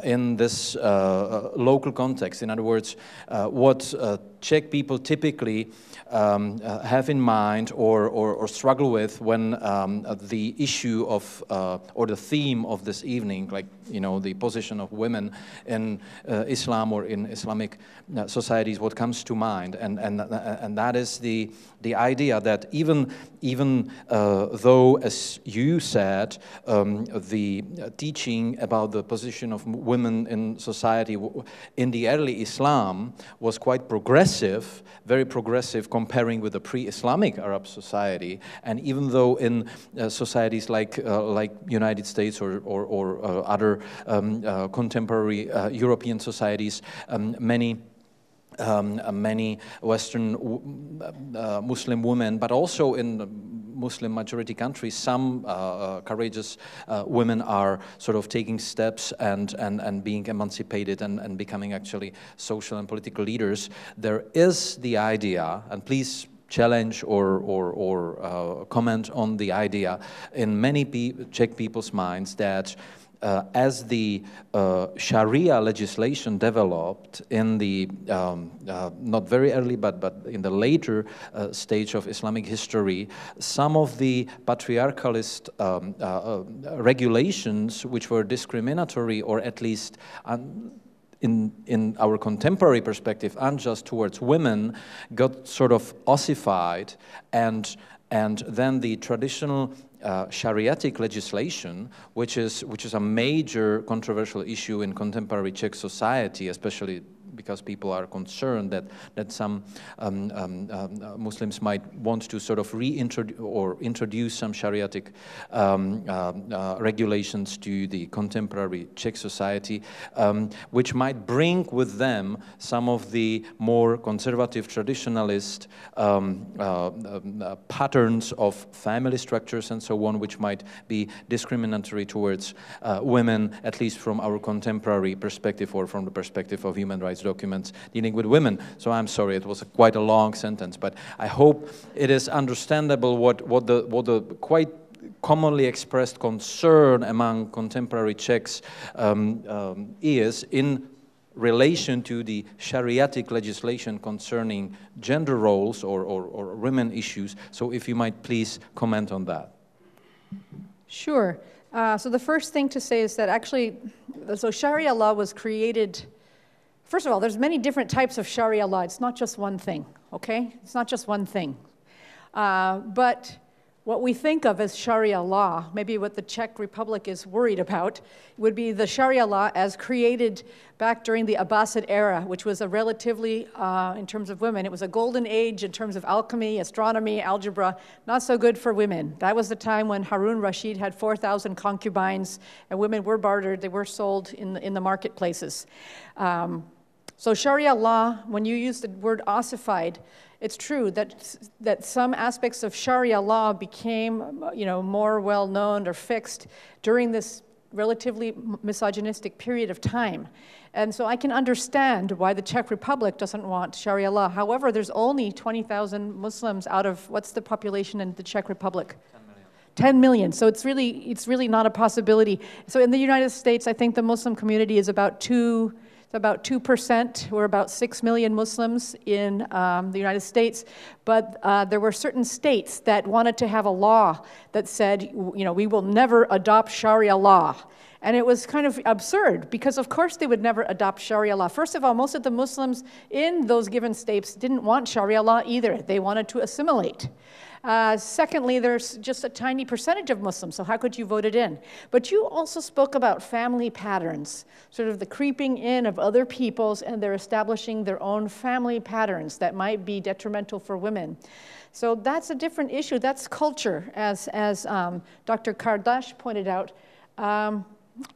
in this local context. In other words, what Czech people typically have in mind or struggle with when the issue of or the theme of this evening, like, you know, the position of women in Islam or in Islamic societies, what comes to mind, and that is the idea that even though, as you said, the teaching about the position of women in society in the early Islam was quite progressive, very progressive, comparing with the pre-Islamic Arab society, and even though in societies like United States or other contemporary European societies, many Western Muslim women, but also in Muslim majority countries, some courageous women are sort of taking steps and being emancipated and becoming actually social and political leaders. There is the idea, and please challenge or comment on the idea in many Czech people's minds, that as the Sharia legislation developed in the not very early but in the later stage of Islamic history, some of the patriarchalist regulations which were discriminatory, or at least in our contemporary perspective unjust towards women, got sort of ossified, and then the traditional Shariatic legislation, which is a major controversial issue in contemporary Czech society, especially because people are concerned that some Muslims might want to sort of reintroduce or introduce some Shariatic regulations to the contemporary Czech society, which might bring with them some of the more conservative traditionalist patterns of family structures and so on, which might be discriminatory towards women, at least from our contemporary perspective or from the perspective of human rights documents dealing with women. So I'm sorry, it was quite a long sentence, but I hope it is understandable what the quite commonly expressed concern among contemporary Czechs is in relation to the Shariatic legislation concerning gender roles or women issues. So if you might please comment on that. Sure. So the first thing to say is that actually, so Sharia law was created, first of all, there's many different types of Sharia law. It's not just one thing, okay? It's not just one thing. But what we think of as Sharia law, maybe what the Czech Republic is worried about, would be the Sharia law as created back during the Abbasid era, which was a relatively, in terms of women, it was a golden age in terms of alchemy, astronomy, algebra, not so good for women. That was the time when Harun Rashid had 4,000 concubines, and women were bartered, they were sold in the marketplaces. So Sharia law, when you use the word ossified, it's true that some aspects of Sharia law became, more well-known or fixed during this relatively misogynistic period of time. And so I can understand why the Czech Republic doesn't want Sharia law. However, there's only 20,000 Muslims out of, what's the population in the Czech Republic? 10 million. So it's really not a possibility. So in the United States, I think the Muslim community is about 2%. We're about 6 million Muslims in the United States, but there were certain states that wanted to have a law that said, we will never adopt Sharia law. And it was kind of absurd, because of course they would never adopt Sharia law. First of all, most of the Muslims in those given states didn't want Sharia law either. They wanted to assimilate. Secondly, there's just a tiny percentage of Muslims, so how could you vote it in? But you also spoke about family patterns, sort of the creeping in of other peoples, and they're establishing their own family patterns that might be detrimental for women. So that's a different issue. That's culture, as Dr. Kardaş pointed out.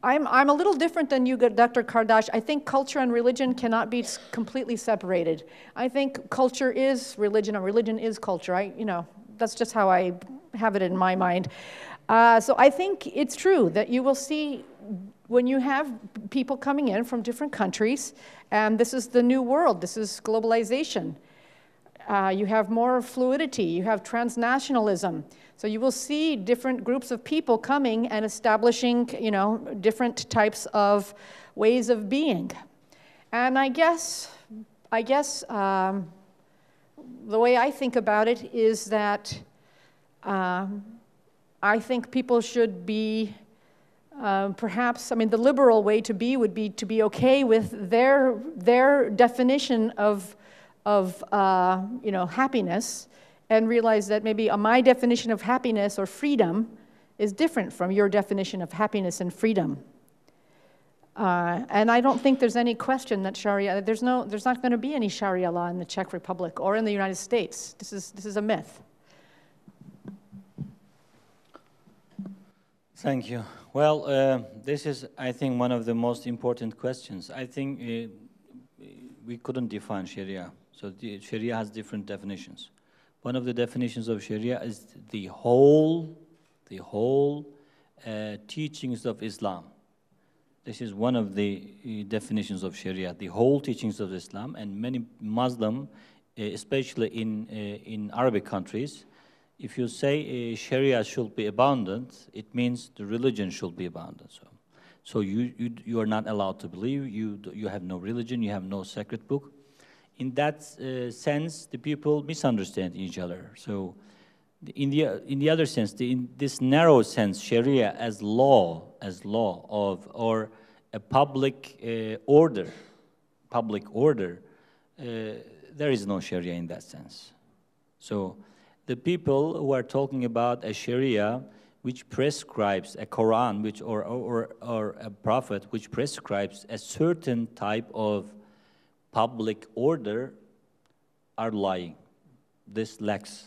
I'm a little different than you, Dr. Kardaş. I think culture and religion cannot be completely separated. I think culture is religion, and religion is culture. That's just how I have it in my mind. So I think it's true that you will see when you have people coming in from different countries, and this is the new world, this is globalization. You have more fluidity, you have transnationalism. So you will see different groups of people coming and establishing, different types of ways of being. And I guess the way I think about it is that I think people should be perhaps, the liberal way to be would be to be okay with their definition of happiness, and realize that maybe my definition of happiness or freedom is different from your definition of happiness and freedom. And I don't think there's any question that Sharia, there's not going to be any Sharia law in the Czech Republic or in the United States. This is a myth. Thank you. Well, this is, I think, one of the most important questions. I think we couldn't define Sharia. So Sharia has different definitions. One of the definitions of Sharia is the whole teachings of Islam. This is one of the definitions of Sharia, the whole teachings of Islam. And many Muslim, especially in Arabic countries, if you say Sharia should be abundant, it means the religion should be abundant. So you are not allowed to believe. You have no religion. You have no sacred book. In that sense, the people misunderstand each other. So, in the other sense, in this narrow sense, Sharia as law of or a public order, there is no Sharia in that sense. So, the people who are talking about a Sharia which prescribes a Quran, or a prophet which prescribes a certain type of public order are lying. This lacks.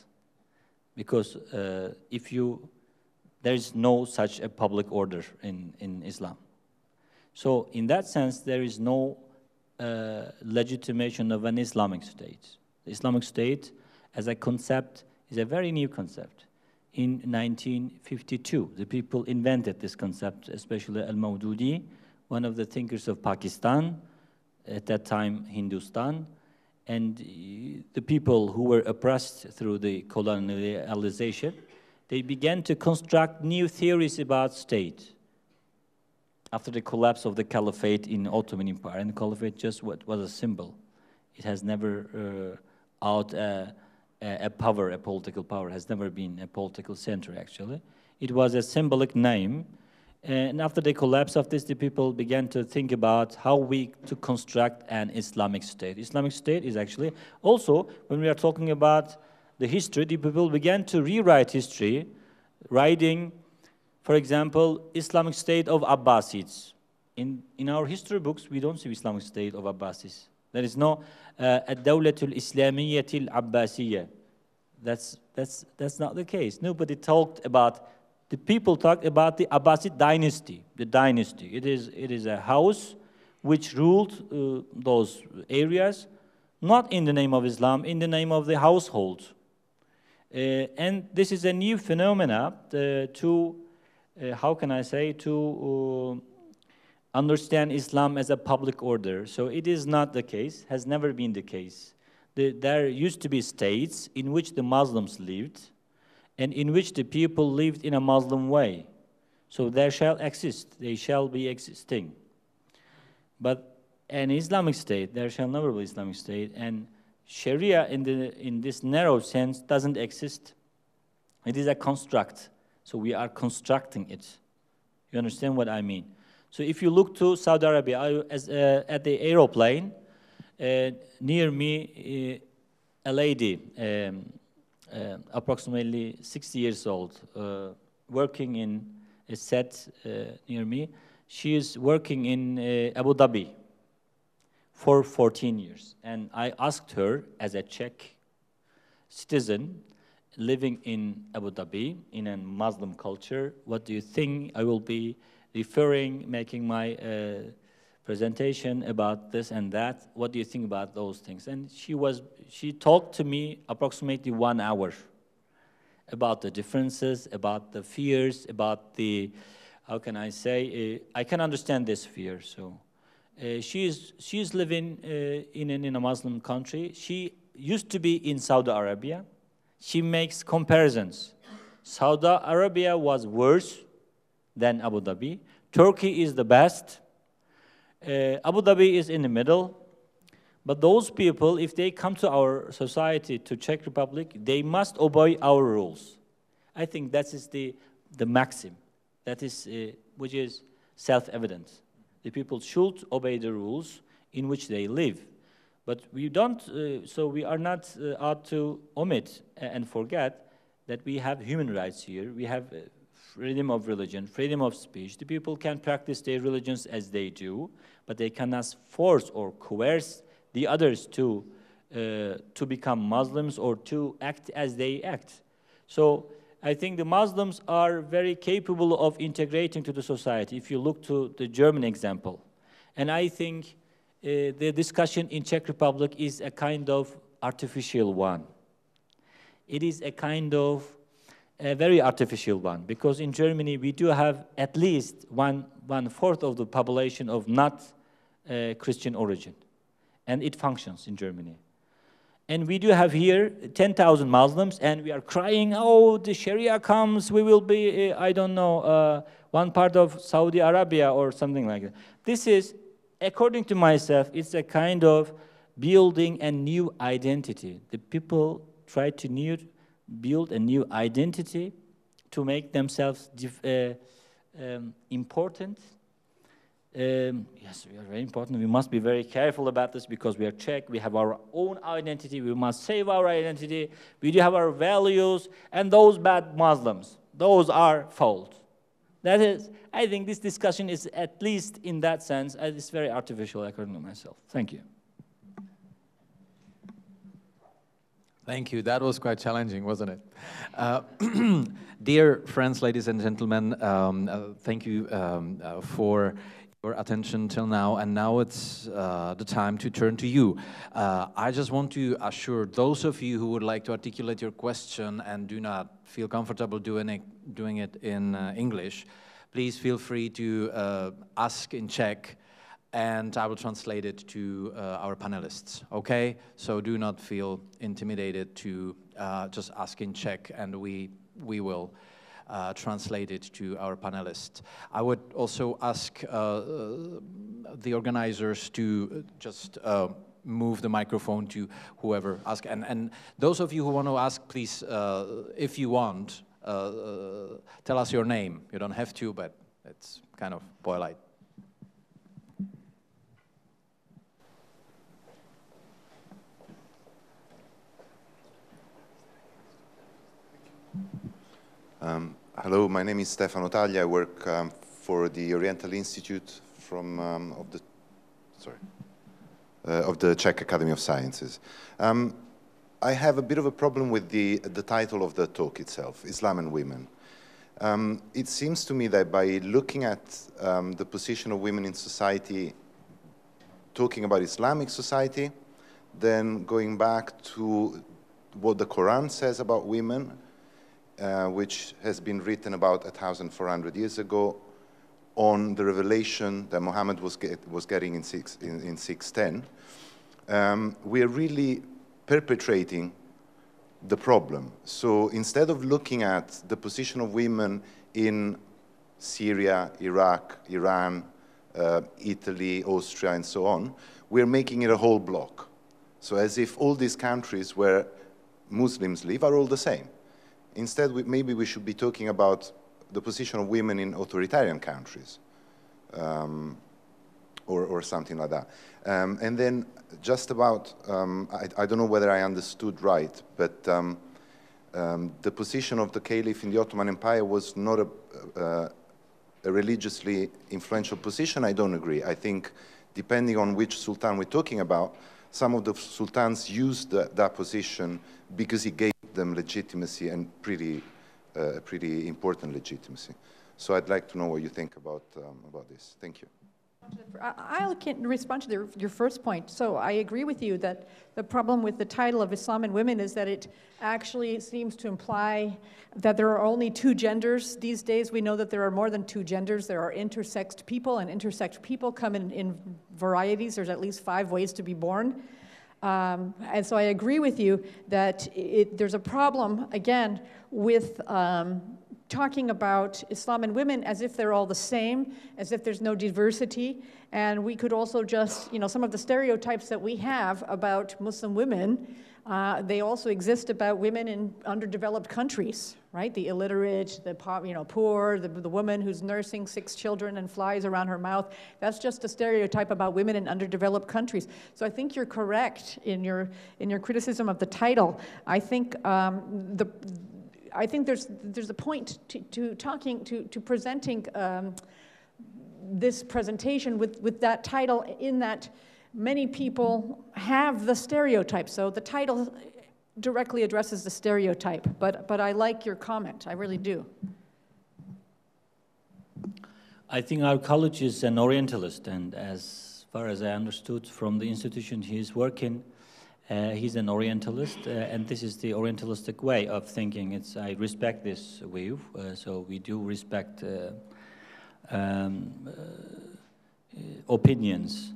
Because there is no such a public order in Islam. So in that sense, there is no legitimation of an Islamic state. The Islamic state as a concept is a very new concept. In 1952, the people invented this concept, especially Al-Mawdudi, one of the thinkers of Pakistan, at that time Hindustan, and the people who were oppressed through the colonialization, they began to construct new theories about state. After the collapse of the caliphate in Ottoman Empire, and the caliphate just was a symbol. It has never a power, a political power, has never been a political center, actually. It was a symbolic name. And after the collapse of this, the people began to think about how to construct an Islamic state. Islamic state is actually, also, when we are talking about the history, the people began to rewrite history, writing, for example, Islamic state of Abbasids. In our history books, we don't see Islamic state of Abbasids. There is no ad-dawlatul islamiyyatil abbasiyya. That's not the case. Nobody talked about, the people talked about the Abbasid dynasty, the dynasty. It is a house which ruled those areas, not in the name of Islam, in the name of the household. And this is a new phenomena how can I say, to understand Islam as a public order. So it is not the case, has never been the case. There used to be states in which the Muslims lived and in which the people lived in a Muslim way. So they shall exist, they shall be existing. But an Islamic state, there shall never be Islamic state, and Sharia in this narrow sense doesn't exist. It is a construct. So we are constructing it. You understand what I mean? So if you look to Saudi Arabia, at the aeroplane, near me, a lady, approximately 60 years old, working in a set near me. She is working in Abu Dhabi for 14 years. And I asked her, as a Czech citizen, living in Abu Dhabi, in a Muslim culture, what do you think? I will be making my presentation about this and that. What do you think about those things? And she talked to me approximately 1 hour about the differences, about the fears, about the, how can I say, I can understand this fear. So she's living in a Muslim country. She used to be in Saudi Arabia. She makes comparisons. Saudi Arabia was worse than Abu Dhabi. Turkey is the best. Abu Dhabi is in the middle. But those people, if they come to our society, to Czech Republic, they must obey our rules. I think that is the maxim, that is, which is self-evident. The people should obey the rules in which they live. But we don't, so we are not out to omit and forget that we have human rights here. We have freedom of religion, freedom of speech. The people can practice their religions as they do, but they cannot force or coerce the others to become Muslims or to act as they act. So I think the Muslims are very capable of integrating to the society, if you look to the German example. And I think the discussion in Czech Republic is a kind of artificial one. It is a kind of a very artificial one, because in Germany we do have at least one-fourth of the population of not Christian origin, and it functions in Germany. And we do have here 10,000 Muslims, and we are crying, oh, the Sharia comes, we will be, I don't know, one part of Saudi Arabia or something like that. This is, according to myself, it's a kind of building a new identity. The people try to build a new identity to make themselves important. Yes, we are very important. We must be very careful about this because we are Czech. We have our own identity. We must save our identity. We do have our values. And those bad Muslims, those are fault. That is, I think this discussion is, at least in that sense, it's very artificial, according to myself. Thank you. Thank you. That was quite challenging, wasn't it? Dear friends, ladies and gentlemen, thank you for your attention till now, and now it's the time to turn to you. I just want to assure those of you who would like to articulate your question and do not feel comfortable doing it in English, please feel free to ask in Czech, and I will translate it to our panelists, okay? So do not feel intimidated to just ask in Czech, and we will translate it to our panelists. I would also ask the organizers to just move the microphone to whoever asks. And those of you who want to ask, please, if you want, tell us your name. You don't have to, but it's kind of polite. Hello, my name is Stefano Taglia. I work for the Oriental Institute of the Czech Academy of Sciences. I have a bit of a problem with the title of the talk itself, Islam and Women. It seems to me that by looking at the position of women in society, talking about Islamic society, then going back to what the Quran says about women, which has been written about 1,400 years ago on the revelation that Muhammad was getting in 610, we are really perpetrating the problem. So instead of looking at the position of women in Syria, Iraq, Iran, Italy, Austria, and so on, we're making it a whole block. So as if all these countries where Muslims live are all the same. Instead, maybe we should be talking about the position of women in authoritarian countries, or something like that. And then just about, I don't know whether I understood right, but the position of the Caliph in the Ottoman Empire was not a religiously influential position. I don't agree. I think depending on which sultan we're talking about, some of the sultans used that position because he gave them legitimacy, and pretty important legitimacy. So I'd like to know what you think about this. Thank you. I can respond to your first point. So I agree with you that the problem with the title of Islam and Women is that it actually seems to imply that there are only two genders. These days we know that there are more than two genders. There are intersexed people, and intersexed people come in varieties. There's at least 5 ways to be born. And so I agree with you that there's a problem, again, with talking about Islam and women as if they're all the same, as if there's no diversity. And we could also just, some of the stereotypes that we have about Muslim women, they also exist about women in underdeveloped countries, right? The illiterate, the poor, the woman who's nursing 6 children and flies around her mouth. That's just a stereotype about women in underdeveloped countries. So I think you're correct in your criticism of the title. I think there's a point to presenting this presentation with that title, in that many people have the stereotype. So the title directly addresses the stereotype, but I like your comment, I really do. I think our college is an Orientalist, and as far as I understood from the institution he's working, he's an Orientalist, and this is the Orientalistic way of thinking. I respect this view, so we do respect opinions.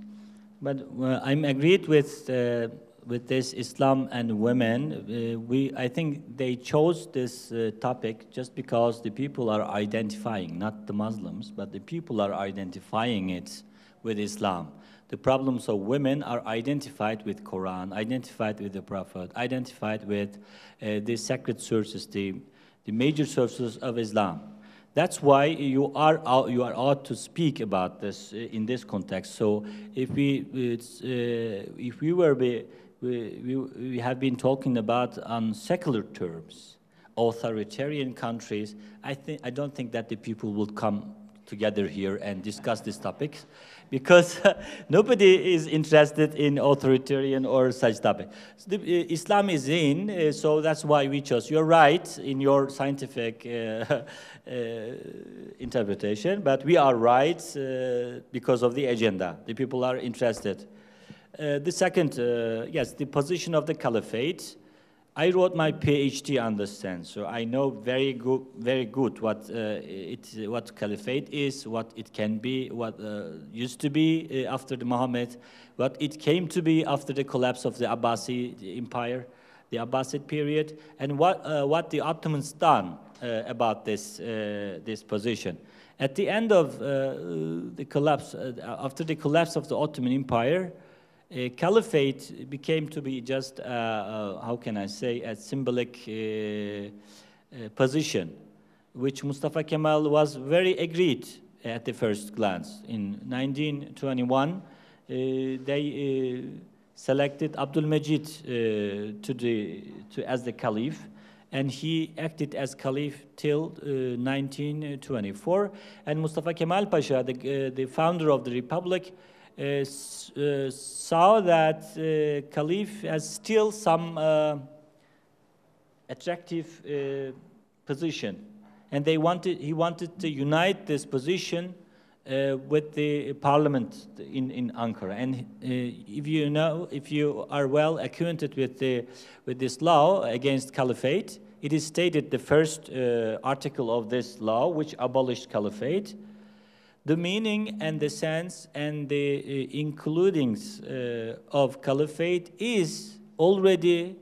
But I'm agreed with this Islam and women. I think they chose this topic just because the people are identifying, not the Muslims, but the people are identifying it with Islam. The problems of women are identified with Quran, identified with the Prophet, identified with the sacred sources, the major sources of Islam. That's why you are ought to speak about this in this context. So if we have been talking about on secular terms, authoritarian countries, I don't think that the people will come together here and discuss these topics, because nobody is interested in authoritarian or such topic. Islam is in, so that's why we chose. You're right in your scientific interpretation, but we are right because of the agenda. The people are interested. The second, yes, the position of the caliphate. I wrote my PhD on this sense, so I know very good what caliphate is, what it can be, what used to be after the Muhammad, what it came to be after the collapse of the Abbasid Empire, the Abbasid period, and what the Ottomans done about this position. At the end of the collapse, after the collapse of the Ottoman Empire, caliphate became to be just, how can I say, a symbolic position, which Mustafa Kemal was very agreed at the first glance. In 1921, they selected Abdul Majid as the caliph, and he acted as caliph till 1924. And Mustafa Kemal Pasha, the founder of the republic, saw that caliph has still some attractive position, and he wanted to unite this position with the parliament in Ankara. And if you are well acquainted with this law against caliphate, it is stated the first article of this law, which abolished caliphate. The meaning and the sense and the includings of caliphate is already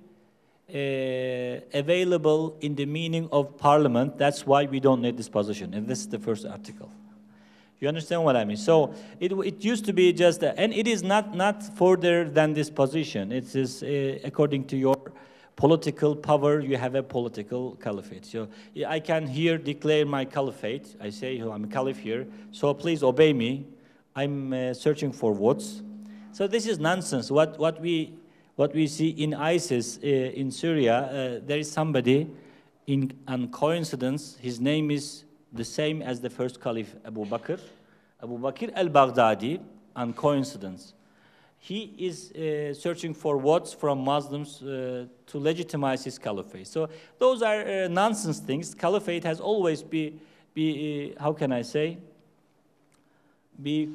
available in the meaning of parliament. That's why we don't need this position. And this is the first article. You understand what I mean? So it used to be just, and it is not further than this position. It is according to your political power, you have a political caliphate. So I can here declare my caliphate. I say, I'm a caliph here, so please obey me. I'm searching for votes. So this is nonsense. What we see in ISIS in Syria, there is somebody, on coincidence, his name is the same as the first caliph, Abu Bakr al-Baghdadi, on coincidence. He is searching for votes from Muslims to legitimize his caliphate. So those are nonsense things. Caliphate has always be how can I say, be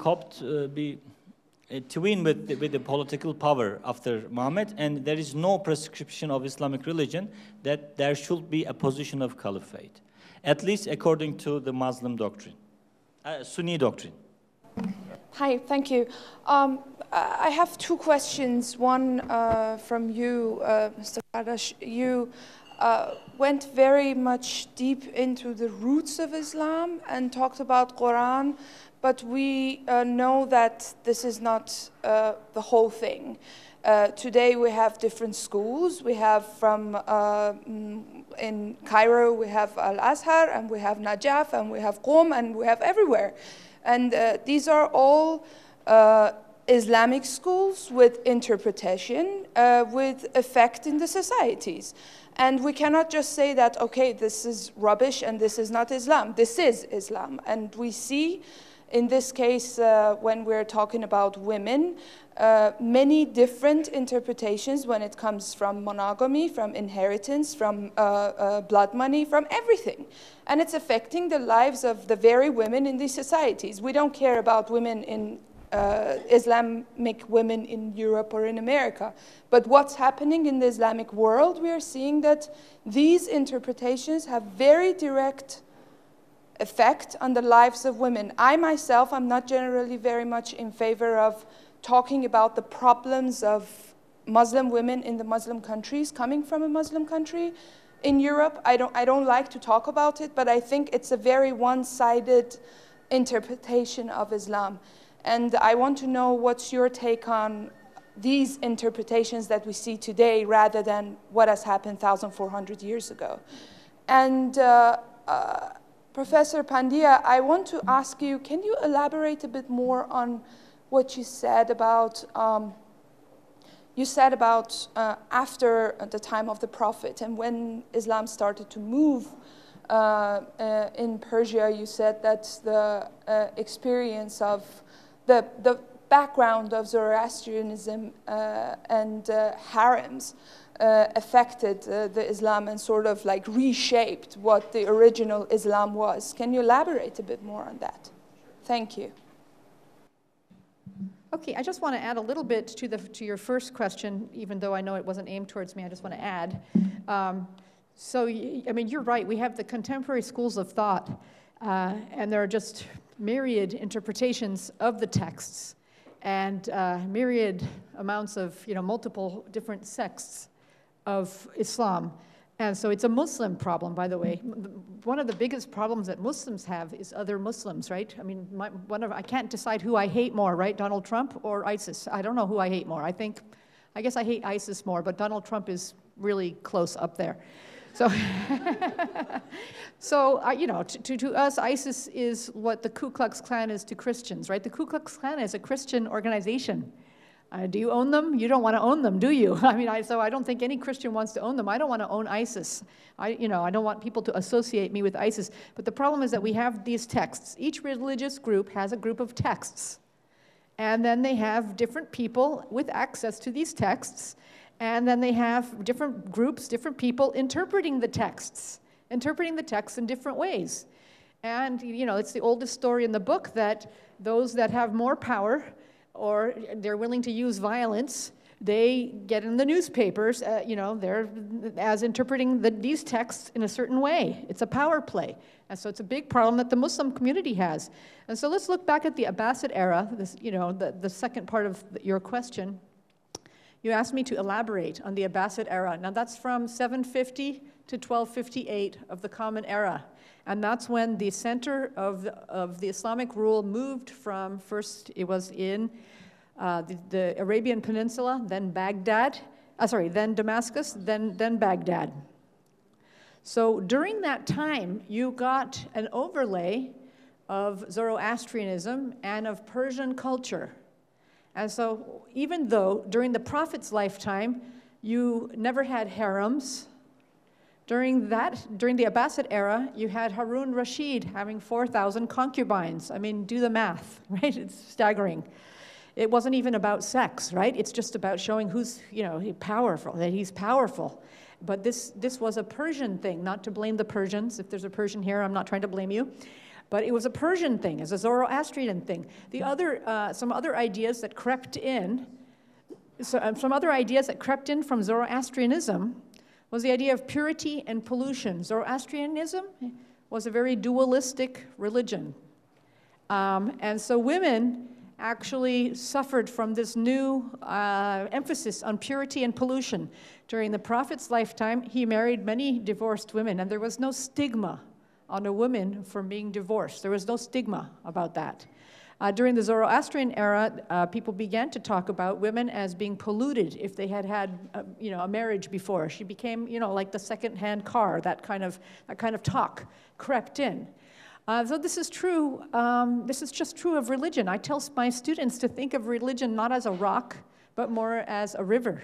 twin with the political power after Muhammad, and there is no prescription of Islamic religion that there should be a position of caliphate, at least according to the Muslim doctrine, Sunni doctrine. Hi, thank you. I have two questions. One from you, Mr. Kardaş. You went very much deep into the roots of Islam and talked about Quran, but we know that this is not the whole thing. Today we have different schools. We have in Cairo, we have Al-Azhar, and we have Najaf, and we have Qom, and we have everywhere. And these are all Islamic schools with interpretation, with effect in the societies. And we cannot just say that, okay, this is rubbish and this is not Islam. This is Islam. And we see, in this case, when we're talking about women, many different interpretations when it comes from monogamy, from inheritance, from blood money, from everything. And it's affecting the lives of the very women in these societies. We don't care about women in Islamic women in Europe or in America. But what's happening in the Islamic world, we are seeing that these interpretations have very direct effect on the lives of women. I myself, I'm not generally very much in favor of talking about the problems of Muslim women in the Muslim countries, coming from a Muslim country. In Europe, I don't like to talk about it, but I think it's a very one-sided interpretation of Islam. And I want to know what's your take on these interpretations that we see today rather than what has happened 1,400 years ago. And Professor Pandya, I want to ask you, can you elaborate a bit more on what you said about after the time of the Prophet and when Islam started to move In Persia, you said that the experience of the background of Zoroastrianism and harems affected the Islam and sort of like reshaped what the original Islam was. Can you elaborate a bit more on that? Thank you. Okay, I just want to add a little bit to your first question, even though I know it wasn't aimed towards me. I just want to add. So, I mean, you're right. We have the contemporary schools of thought, and there are just myriad interpretations of the texts, and myriad amounts of, multiple different sects of Islam. And so it's a Muslim problem, by the way. One of the biggest problems that Muslims have is other Muslims, right? I mean, I can't decide who I hate more, right? Donald Trump or ISIS? I don't know who I hate more. I guess I hate ISIS more, but Donald Trump is really close up there. So, to us, ISIS is what the Ku Klux Klan is to Christians, right? The Ku Klux Klan is a Christian organization. Do you own them? You don't want to own them, do you? I mean, so I don't think any Christian wants to own them. I don't want to own ISIS. I don't want people to associate me with ISIS. But the problem is that we have these texts. Each religious group has a group of texts. And then they have different people with access to these texts. And then they have different groups, different people interpreting the texts in different ways. And, it's the oldest story in the book that those that have more power or they're willing to use violence, they get in the newspapers, they're as interpreting these texts in a certain way. It's a power play. And so it's a big problem that the Muslim community has. And so let's look back at the Abbasid era, this, the second part of your question. You asked me to elaborate on the Abbasid era. Now that's from 750 to 1258 of the Common Era. And that's when the center of the Islamic rule moved from, first it was in the Arabian Peninsula, then then Damascus, then Baghdad. So during that time, you got an overlay of Zoroastrianism and of Persian culture. And so even though during the Prophet's lifetime, you never had harems, during the Abbasid era, you had Harun Rashid having 4,000 concubines. I mean, do the math, right? It's staggering. It wasn't even about sex, right? It's just about showing who's, powerful, that he's powerful. But this was a Persian thing, not to blame the Persians. If there's a Persian here, I'm not trying to blame you. But it was a Persian thing, it's a Zoroastrian thing. Some other ideas that crept in from Zoroastrianism was the idea of purity and pollution. Zoroastrianism was a very dualistic religion. And so women actually suffered from this new emphasis on purity and pollution. During the Prophet's lifetime, he married many divorced women, and there was no stigma on a woman for being divorced. There was no stigma about that. During the Zoroastrian era, people began to talk about women as being polluted if they had had, a marriage before. She became, like the second-hand car. That kind of talk crept in. So this is true. This is just true of religion. I tell my students to think of religion not as a rock, but more as a river.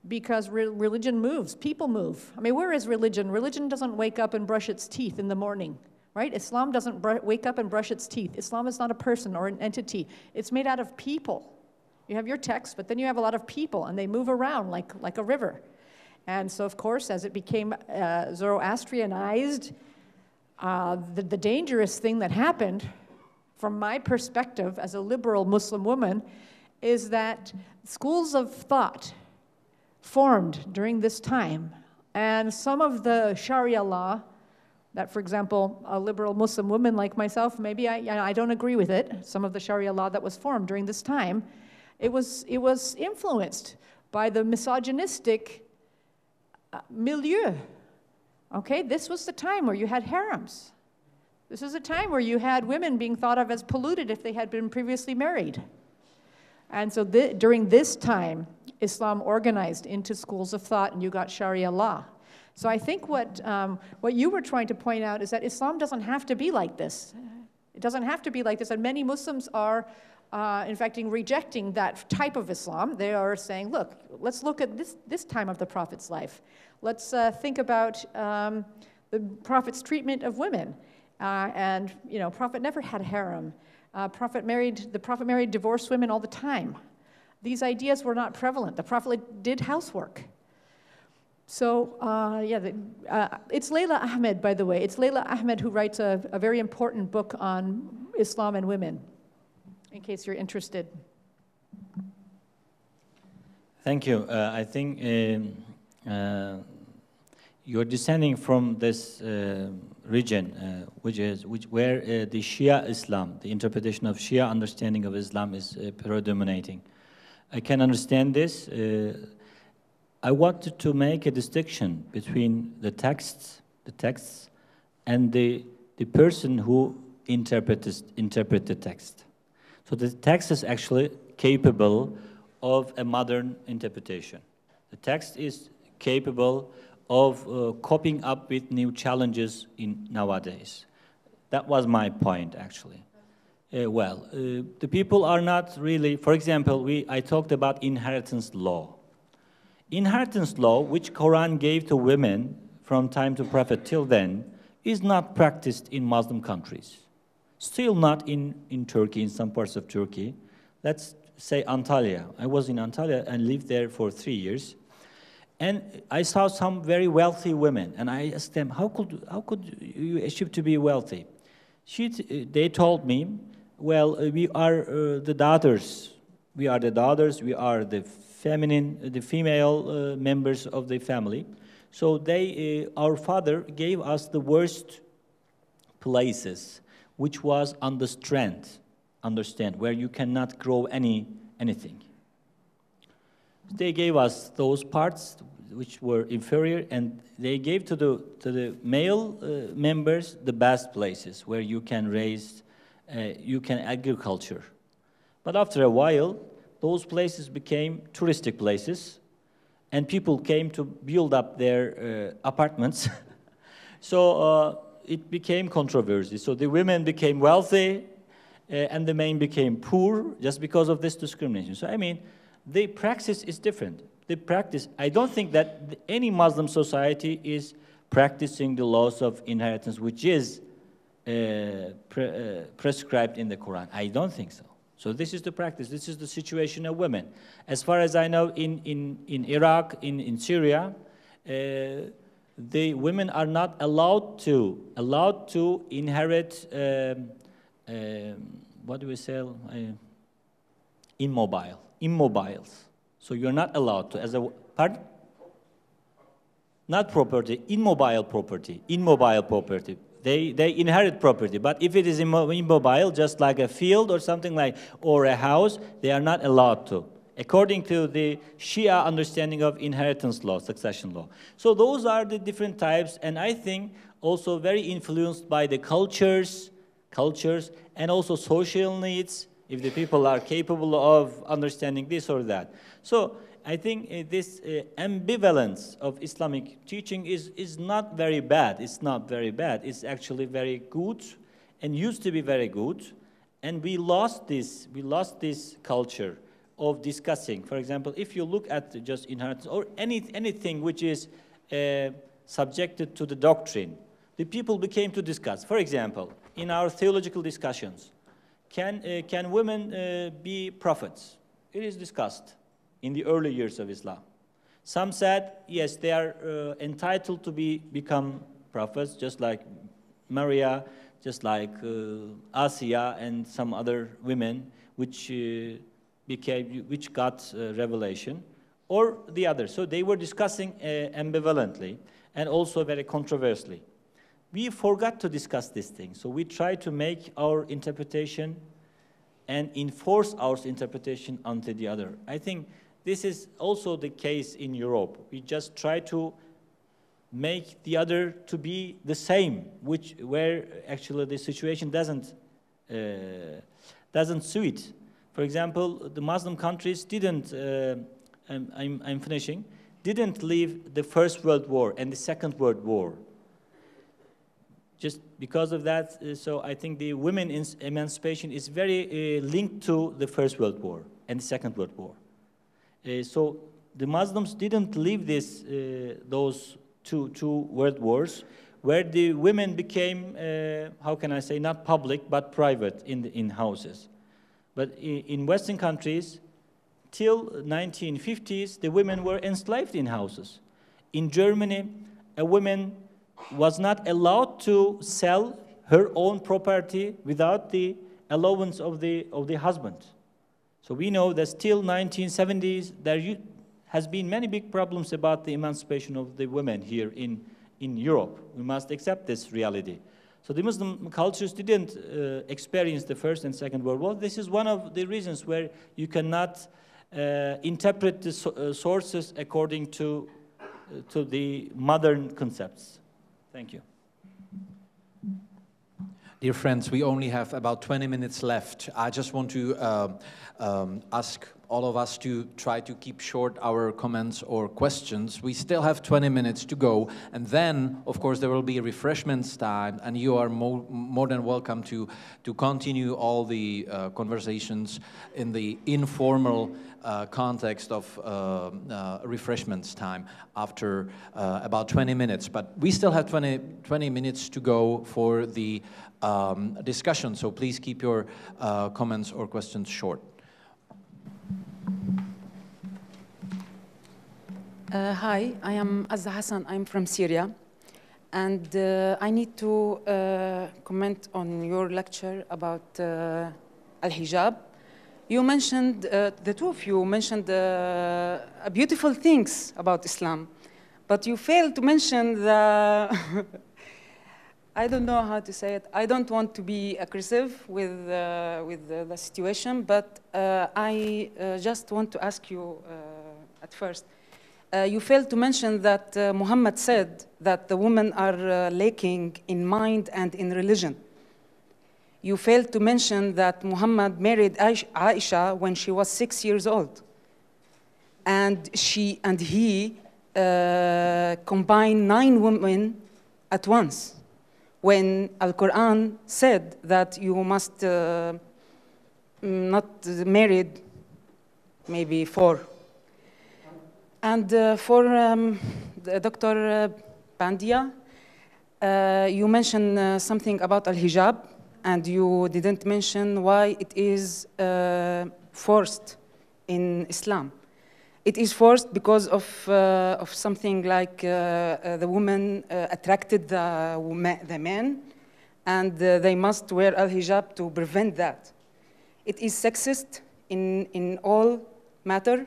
Because religion moves, people move. I mean, where is religion? Religion doesn't wake up and brush its teeth in the morning, right? Islam doesn't wake up and brush its teeth. Islam is not a person or an entity. It's made out of people. You have your text, but then you have a lot of people, and they move around like a river. And so, of course, as it became Zoroastrianized, the dangerous thing that happened, from my perspective as a liberal Muslim woman, is that schools of thought formed during this time. And some of the Sharia law that, for example, a liberal Muslim woman like myself, maybe I don't agree with it, some of the Sharia law that was formed during this time, it was influenced by the misogynistic milieu. Okay, this was the time where you had harems. This is a time where you had women being thought of as polluted if they had been previously married. And so during this time, Islam organized into schools of thought, and you got Sharia law. So I think what you were trying to point out is that Islam doesn't have to be like this. It doesn't have to be like this, and many Muslims are, in fact, rejecting that type of Islam. They are saying, look, let's look at this time of the Prophet's life. Let's think about the Prophet's treatment of women. And, you know, Prophet never had a harem. The Prophet married divorced women all the time. These ideas were not prevalent. The Prophet did housework. So, it's Layla Ahmed, by the way. It's Layla Ahmed who writes a very important book on Islam and women, in case you're interested. Thank you. I think you're descending from this region, where the Shia Islam, the interpretation of Shia understanding of Islam is predominating. I can understand this. I wanted to make a distinction between the texts, and the person who interpret the text. So the text is actually capable of a modern interpretation. The text is capable of coping up with new challenges in nowadays. That was my point, actually. The people are not really, for example, I talked about inheritance law. Inheritance law, which Quran gave to women from time to Prophet till then, is not practiced in Muslim countries. Still not in Turkey, in some parts of Turkey. Let's say Antalya. I was in Antalya and lived there for 3 years. And I saw some very wealthy women, and I asked them, how could you achieve to be wealthy? They told me, well, we are the daughters. We are the female members of the family. So our father gave us the worst places, which was on the strand, where you cannot grow anything. They gave us those parts which were inferior, and they gave to the male members the best places where you can raise, agriculture. But after a while, those places became touristic places, and people came to build up their apartments. So it became controversy. So the women became wealthy, and the men became poor just because of this discrimination. So I mean, the praxis is different. I don't think that any Muslim society is practicing the laws of inheritance, which is prescribed in the Quran. I don't think so. So this is the practice. This is the situation of women. As far as I know, in Iraq, in Syria, the women are not allowed to inherit. What do we say? Immobiles. So you're not allowed to, pardon? Not property, immobile property. They inherit property, but if it is immobile, just like a field or something like, or a house, they are not allowed to, according to the Shia understanding of inheritance law, succession law. So those are the different types, and I think also very influenced by the cultures, and also social needs, if the people are capable of understanding this or that. So I think this ambivalence of Islamic teaching is not very bad. It's not very bad. It's actually very good, and used to be very good. And we lost this culture of discussing. For example, if you look at just inheritance or anything which is subjected to the doctrine, the people became to discuss. For example, in our theological discussions, can women be prophets? It is discussed in the early years of Islam. Some said, yes, they are entitled to become prophets, just like Maria, just like Asiya and some other women, which got revelation, or the other. So they were discussing ambivalently and also very controversially. We forgot to discuss this thing, so we try to make our interpretation and enforce our interpretation onto the other. I think this is also the case in Europe. We just try to make the other to be the same, where actually the situation doesn't suit. For example, the Muslim countries didn't leave the First World War and the Second World War. Just because of that, so I think the women's emancipation is very linked to the First World War and the Second World War. So the Muslims didn't leave those two world wars where the women became, how can I say, not public, but private in houses. But in Western countries, till 1950s, the women were enslaved in houses. In Germany, a woman was not allowed to sell her own property without the allowance of the husband. So we know that still 1970s, there has been many big problems about the emancipation of the women here in Europe. We must accept this reality. So the Muslim cultures didn't experience the First and Second World War. This is one of the reasons where you cannot interpret the sources according to the modern concepts. Thank you. Dear friends, we only have about 20 minutes left. I just want to ask all of us to try to keep short our comments or questions. We still have 20 minutes to go, and then, of course, there will be a refreshments time, and you are more than welcome to continue all the conversations in the informal context of refreshments time after about 20 minutes. But we still have 20 minutes to go for the discussion, so please keep your comments or questions short. Hi, I am Azza Hassan. I'm from Syria. And I need to comment on your lecture about al-hijab. You mentioned, the two of you mentioned beautiful things about Islam, but you failed to mention the, I don't know how to say it. I don't want to be aggressive with the situation, but I just want to ask you at first. You failed to mention that Muhammad said that the women are lacking in mind and in religion. You failed to mention that Muhammad married Aisha when she was 6 years old. And he combined 9 women at once, when Al-Quran said that you must not married maybe 4. And for Dr. Pandya, you mentioned something about al-hijab, and you didn't mention why it is forced in Islam. It is forced because of something like the woman attracted the men, and they must wear al-hijab to prevent that. It is sexist in all matter.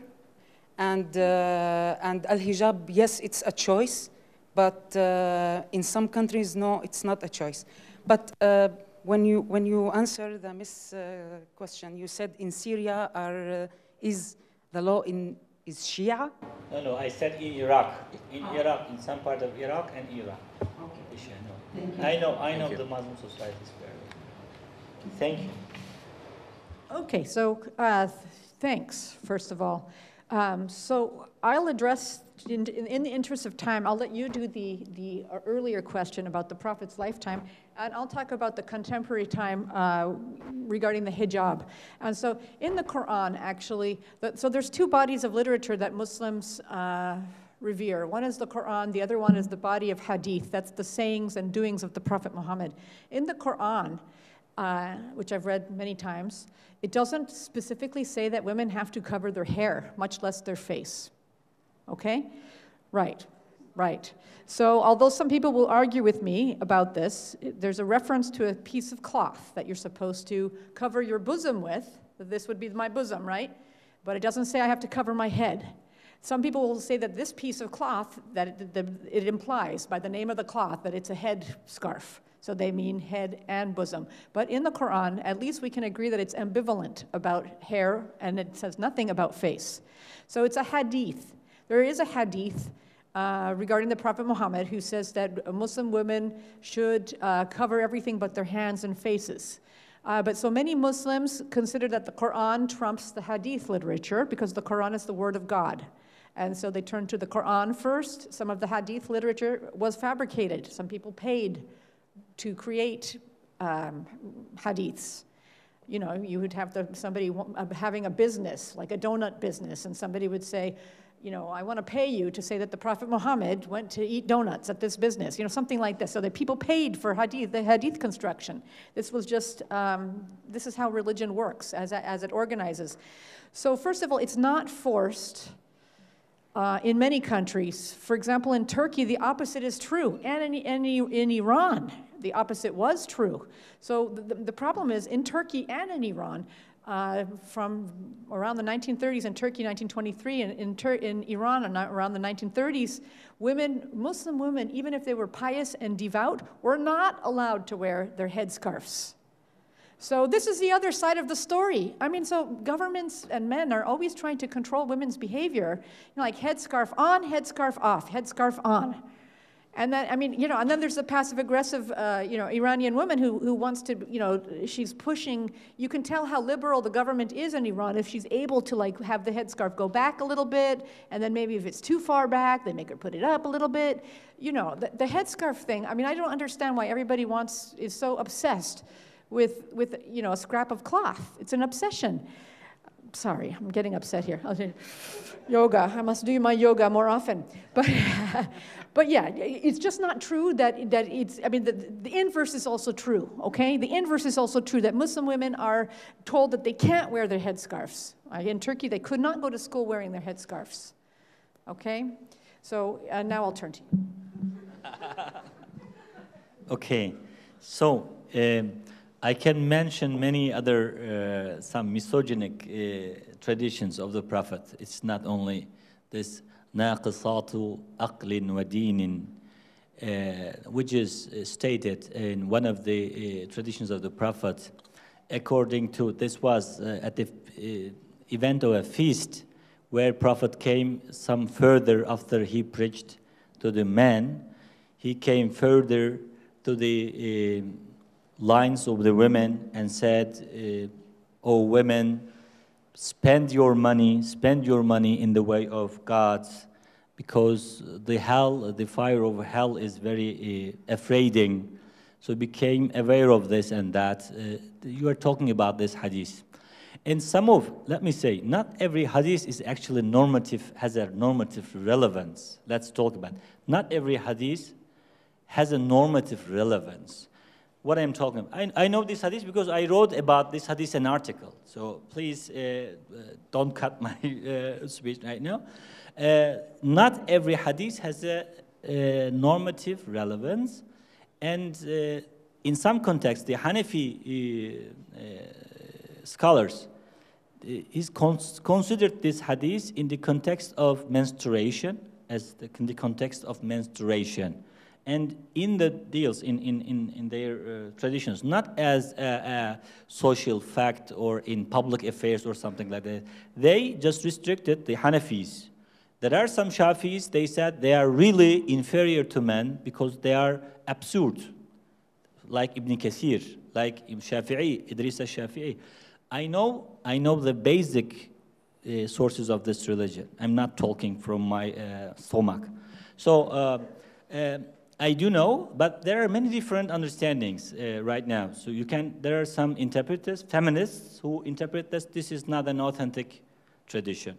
And al-hijab, yes, it's a choice, but in some countries, no, it's not a choice. But when you answer the question, you said in Syria is the law is Shia? No, I said in Iraq. In Iraq, in some part of Iraq and Iran. Okay. Shia, no. I know the Muslim society is very well. Thank you. Okay, so thanks, first of all. So I'll address, in the interest of time, I'll let you do the earlier question about the Prophet's lifetime, and I'll talk about the contemporary time regarding the hijab. And so in the Quran, actually, so there's 2 bodies of literature that Muslims revere. One is the Quran, the other one is the body of hadith. That's the sayings and doings of the Prophet Muhammad. In the Quran, which I've read many times, it doesn't specifically say that women have to cover their hair, much less their face. Okay? Right. So although some people will argue with me about this, there's a reference to a piece of cloth that you're supposed to cover your bosom with. This would be my bosom, right? But it doesn't say I have to cover my head. Some people will say that this piece of cloth, that it implies by the name of the cloth that it's a head scarf. So they mean head and bosom. But in the Quran, at least we can agree that it's ambivalent about hair, and it says nothing about face. So it's a hadith. There is a hadith regarding the Prophet Muhammad who says that Muslim women should cover everything but their hands and faces. But so many Muslims consider that the Quran trumps the hadith literature because the Quran is the word of God. And so they turn to the Quran first. Some of the hadith literature was fabricated. Some people paid to create hadiths. You know, you would have somebody having a business, like a donut business, and somebody would say, I want to pay you to say that the Prophet Muhammad went to eat donuts at this business, something like this. So that people paid for the hadith construction. This was just, this is how religion works as it organizes. So first of all, it's not forced in many countries. For example, in Turkey, the opposite is true. And in Iran, the opposite was true. So the problem is, in Turkey and in Iran, from around the 1930s in Turkey, 1923, and in Iran around the 1930s, Muslim women, even if they were pious and devout, were not allowed to wear their headscarves. So this is the other side of the story. I mean, so governments and men are always trying to control women's behavior, like headscarf on, headscarf off, headscarf on. And then, and then there's the passive-aggressive, Iranian woman who wants to, she's pushing. You can tell how liberal the government is in Iran if she's able to, have the headscarf go back a little bit, and then maybe if it's too far back, they make her put it up a little bit. The headscarf thing, I don't understand why everybody is so obsessed with a scrap of cloth. It's an obsession. Sorry, I'm getting upset here. Yoga, I must do my yoga more often. But yeah, it's just not true that it's, the inverse is also true, okay? The inverse is also true, that Muslim women are told that they can't wear their headscarves. In Turkey, they could not go to school wearing their headscarves, okay? So now I'll turn to you. Okay, so I can mention many other, some misogynic traditions of the Prophet. It's not only this naqisatu aqlin wa dinin, which is stated in one of the traditions of the Prophet. According to, this was at the event of a feast where Prophet came some further after he preached to the men. He came further to the lines of the women and said, "O women, spend your money in the way of God, because the fire of hell is very affraiding." So became aware of this and that. You are talking about this hadith. And let me say, not every hadith is actually normative, has a normative relevance. Let's talk about it. Not every hadith has a normative relevance. What I'm talking about. I know this hadith because I wrote about this hadith an article. So please don't cut my speech right now. Not every hadith has a normative relevance. And in some contexts, the Hanafi scholars considered this hadith in the context of menstruation, in the context of menstruation. And in the deals, in their traditions, not as a social fact or in public affairs or something like that. They just restricted the Hanafis. There are some Shafis, they said they are really inferior to men because they are absurd, like Ibn Kathir, like Shafi'i, Idris al-Shafi'i. I know the basic sources of this religion. I'm not talking from my stomach. So, I do know, but there are many different understandings right now. So there are some interpreters, feminists, who interpret this is not an authentic tradition.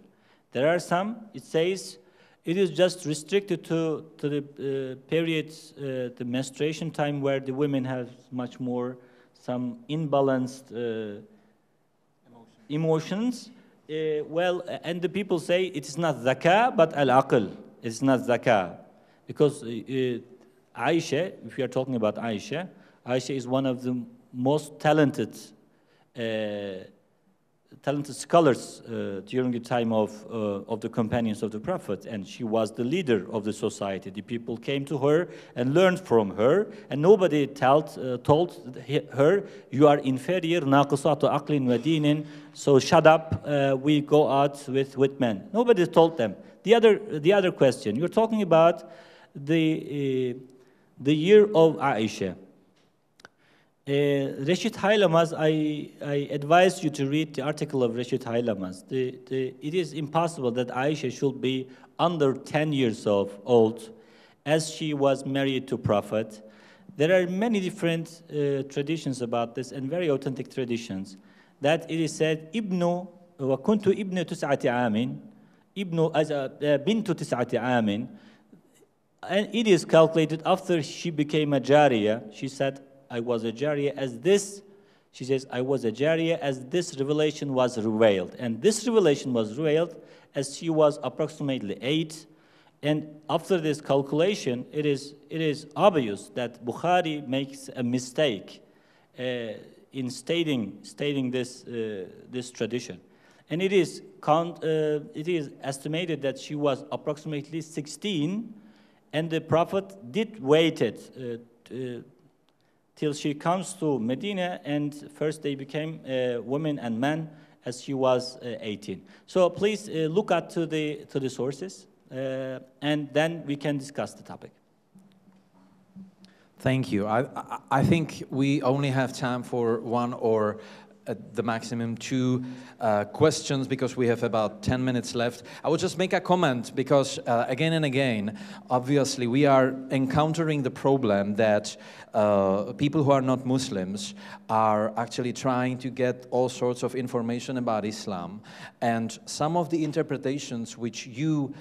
There are some, it says, it is just restricted to the periods, the menstruation time where the women have much more, some imbalanced emotions. And the people say it is not zakah, but al-aql. It's not zakah. Because Aisha, if we are talking about Aisha is one of the most talented scholars during the time of the companions of the Prophet, and she was the leader of the society. The people came to her and learned from her, and nobody told her, "You are inferior, naqisatu aqlin wa dinin, so shut up, we go out with men." Nobody told them. The other question, you're talking about the year of Aisha. Reşit Haylamaz, I advise you to read the article of Reşit Haylamaz. It is impossible that Aisha should be under 10 years old as she was married to Prophet. There are many different traditions about this and very authentic traditions that it is said, Ibnu wa kuntu ibnu tus'ati amin, بنت 9 عام, and it is calculated after she became a jariya. She said, I was a jariya as this. She says, I was a jariya as this revelation was revealed. And this revelation was revealed as she was approximately 8. And after this calculation, it is obvious that Bukhari makes a mistake in stating this tradition. And it is estimated that she was approximately 16, and the Prophet did waited till she comes to Medina, and first they became women and men as she was 18. So please look at to the sources, and then we can discuss the topic. Thank you. I think we only have time for one or at the maximum 2 questions, because we have about 10 minutes left. I will just make a comment because again and again, obviously we are encountering the problem that people who are not Muslims are actually trying to get all sorts of information about Islam, and some of the interpretations which you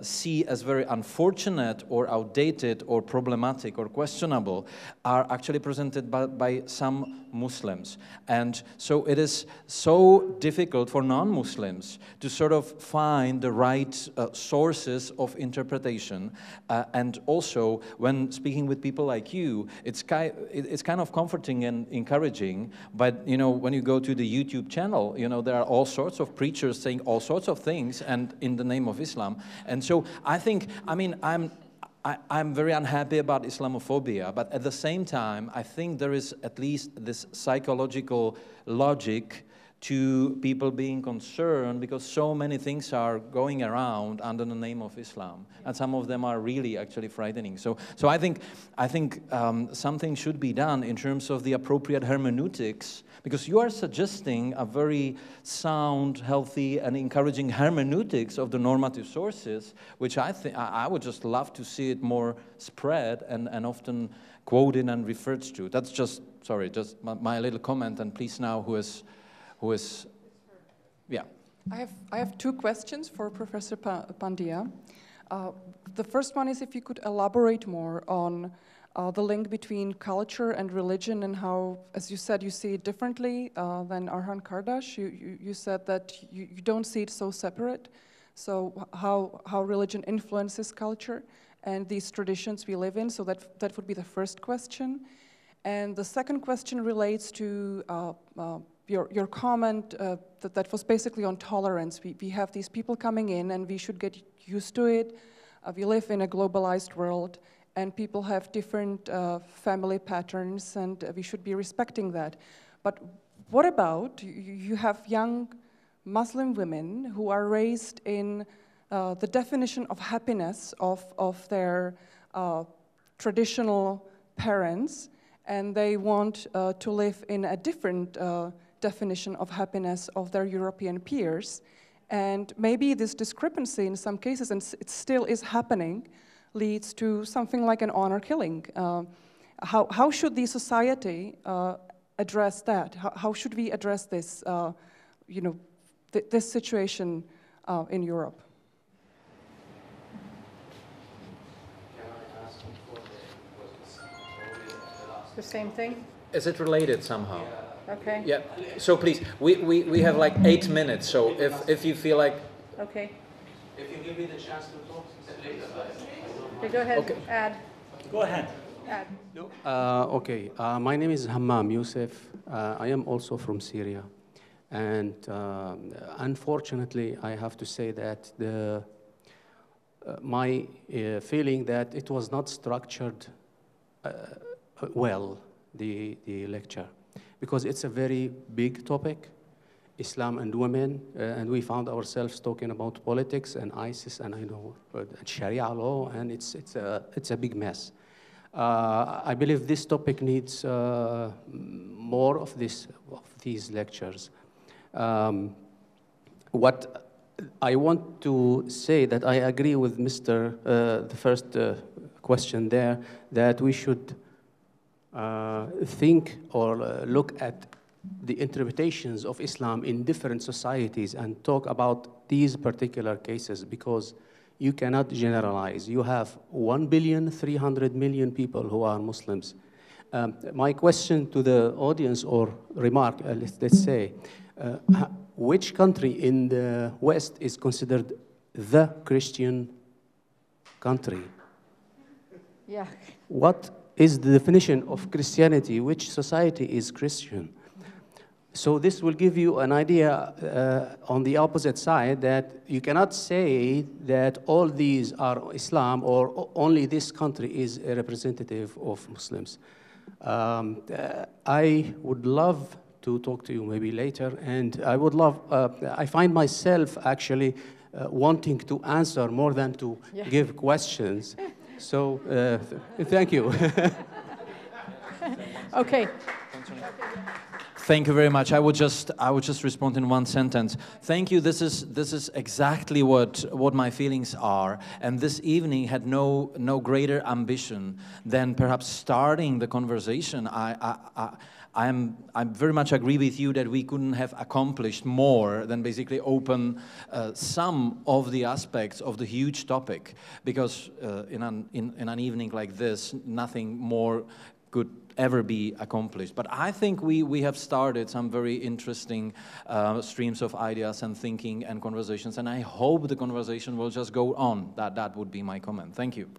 see as very unfortunate or outdated or problematic or questionable are actually presented by some Muslims. And so it is so difficult for non-Muslims to sort of find the right sources of interpretation. And also, when speaking with people like you, it's kind of comforting and encouraging. But, you know, when you go to the YouTube channel, you know, there are all sorts of preachers saying all sorts of things and in the name of Islam. And so I think, I mean, I'm very unhappy about Islamophobia, but at the same time, I think there is at least this psychological logic to people being concerned, because so many things are going around under the name of Islam, and some of them are really actually frightening. So I think something should be done in terms of the appropriate hermeneutics, because you are suggesting a very sound, healthy, and encouraging hermeneutics of the normative sources, which I would just love to see it more spread and often quoted and referred to. That's just, sorry, just my little comment, and please now who is, yeah. I have 2 questions for Professor Pandya. The first one is if you could elaborate more on the link between culture and religion, and how, as you said, you see it differently than Arhanem Kardaşem. You said that you don't see it so separate. So how religion influences culture and these traditions we live in. So that would be the first question. And the second question relates to your comment that was basically on tolerance. We have these people coming in, and we should get used to it. We live in a globalized world, and people have different family patterns, and we should be respecting that. But what about, you have young Muslim women who are raised in the definition of happiness of their traditional parents, and they want to live in a different definition of happiness of their European peers. And maybe this discrepancy in some cases, and it still is happening, leads to something like an honor killing. How should the society address that? How should we address this, this situation in Europe? Can I ask for The same thing? Is it related somehow? Yeah. Okay. Yeah, so please, we have like 8 minutes, so if you feel like... Okay. If you give me the chance to talk later. Okay, go ahead, Okay. Add. Go ahead. Add. Okay, my name is Hammam Youssef. I am also from Syria. And unfortunately, I have to say that my feeling that it was not structured well, the lecture, because it's a very big topic, Islam and women, and we found ourselves talking about politics and ISIS and Sharia law, and it's a big mess. I believe this topic needs more of these lectures. What I want to say that I agree with the first question there, that we should think or look at the interpretations of Islam in different societies and talk about these particular cases, because you cannot generalize. You have 1,300,000,000 people who are Muslims. My question to the audience, or remark, let's say, which country in the West is considered the Christian country? Yeah. What is the definition of Christianity? Which society is Christian? So this will give you an idea on the opposite side, that you cannot say that all these are Islam or only this country is a representative of Muslims. I would love to talk to you maybe later, and I would love, I find myself actually wanting to answer more than to give questions. So thank you. Okay. Thank you very much. I would just respond in one sentence. Thank you. This is exactly what my feelings are. And this evening had no greater ambition than perhaps starting the conversation. I very much agree with you that we couldn't have accomplished more than basically open some of the aspects of the huge topic, because in an evening like this, nothing more could ever be accomplished. But I think we have started some very interesting streams of ideas and thinking and conversations, and I hope the conversation will just go on. That would be my comment. Thank you.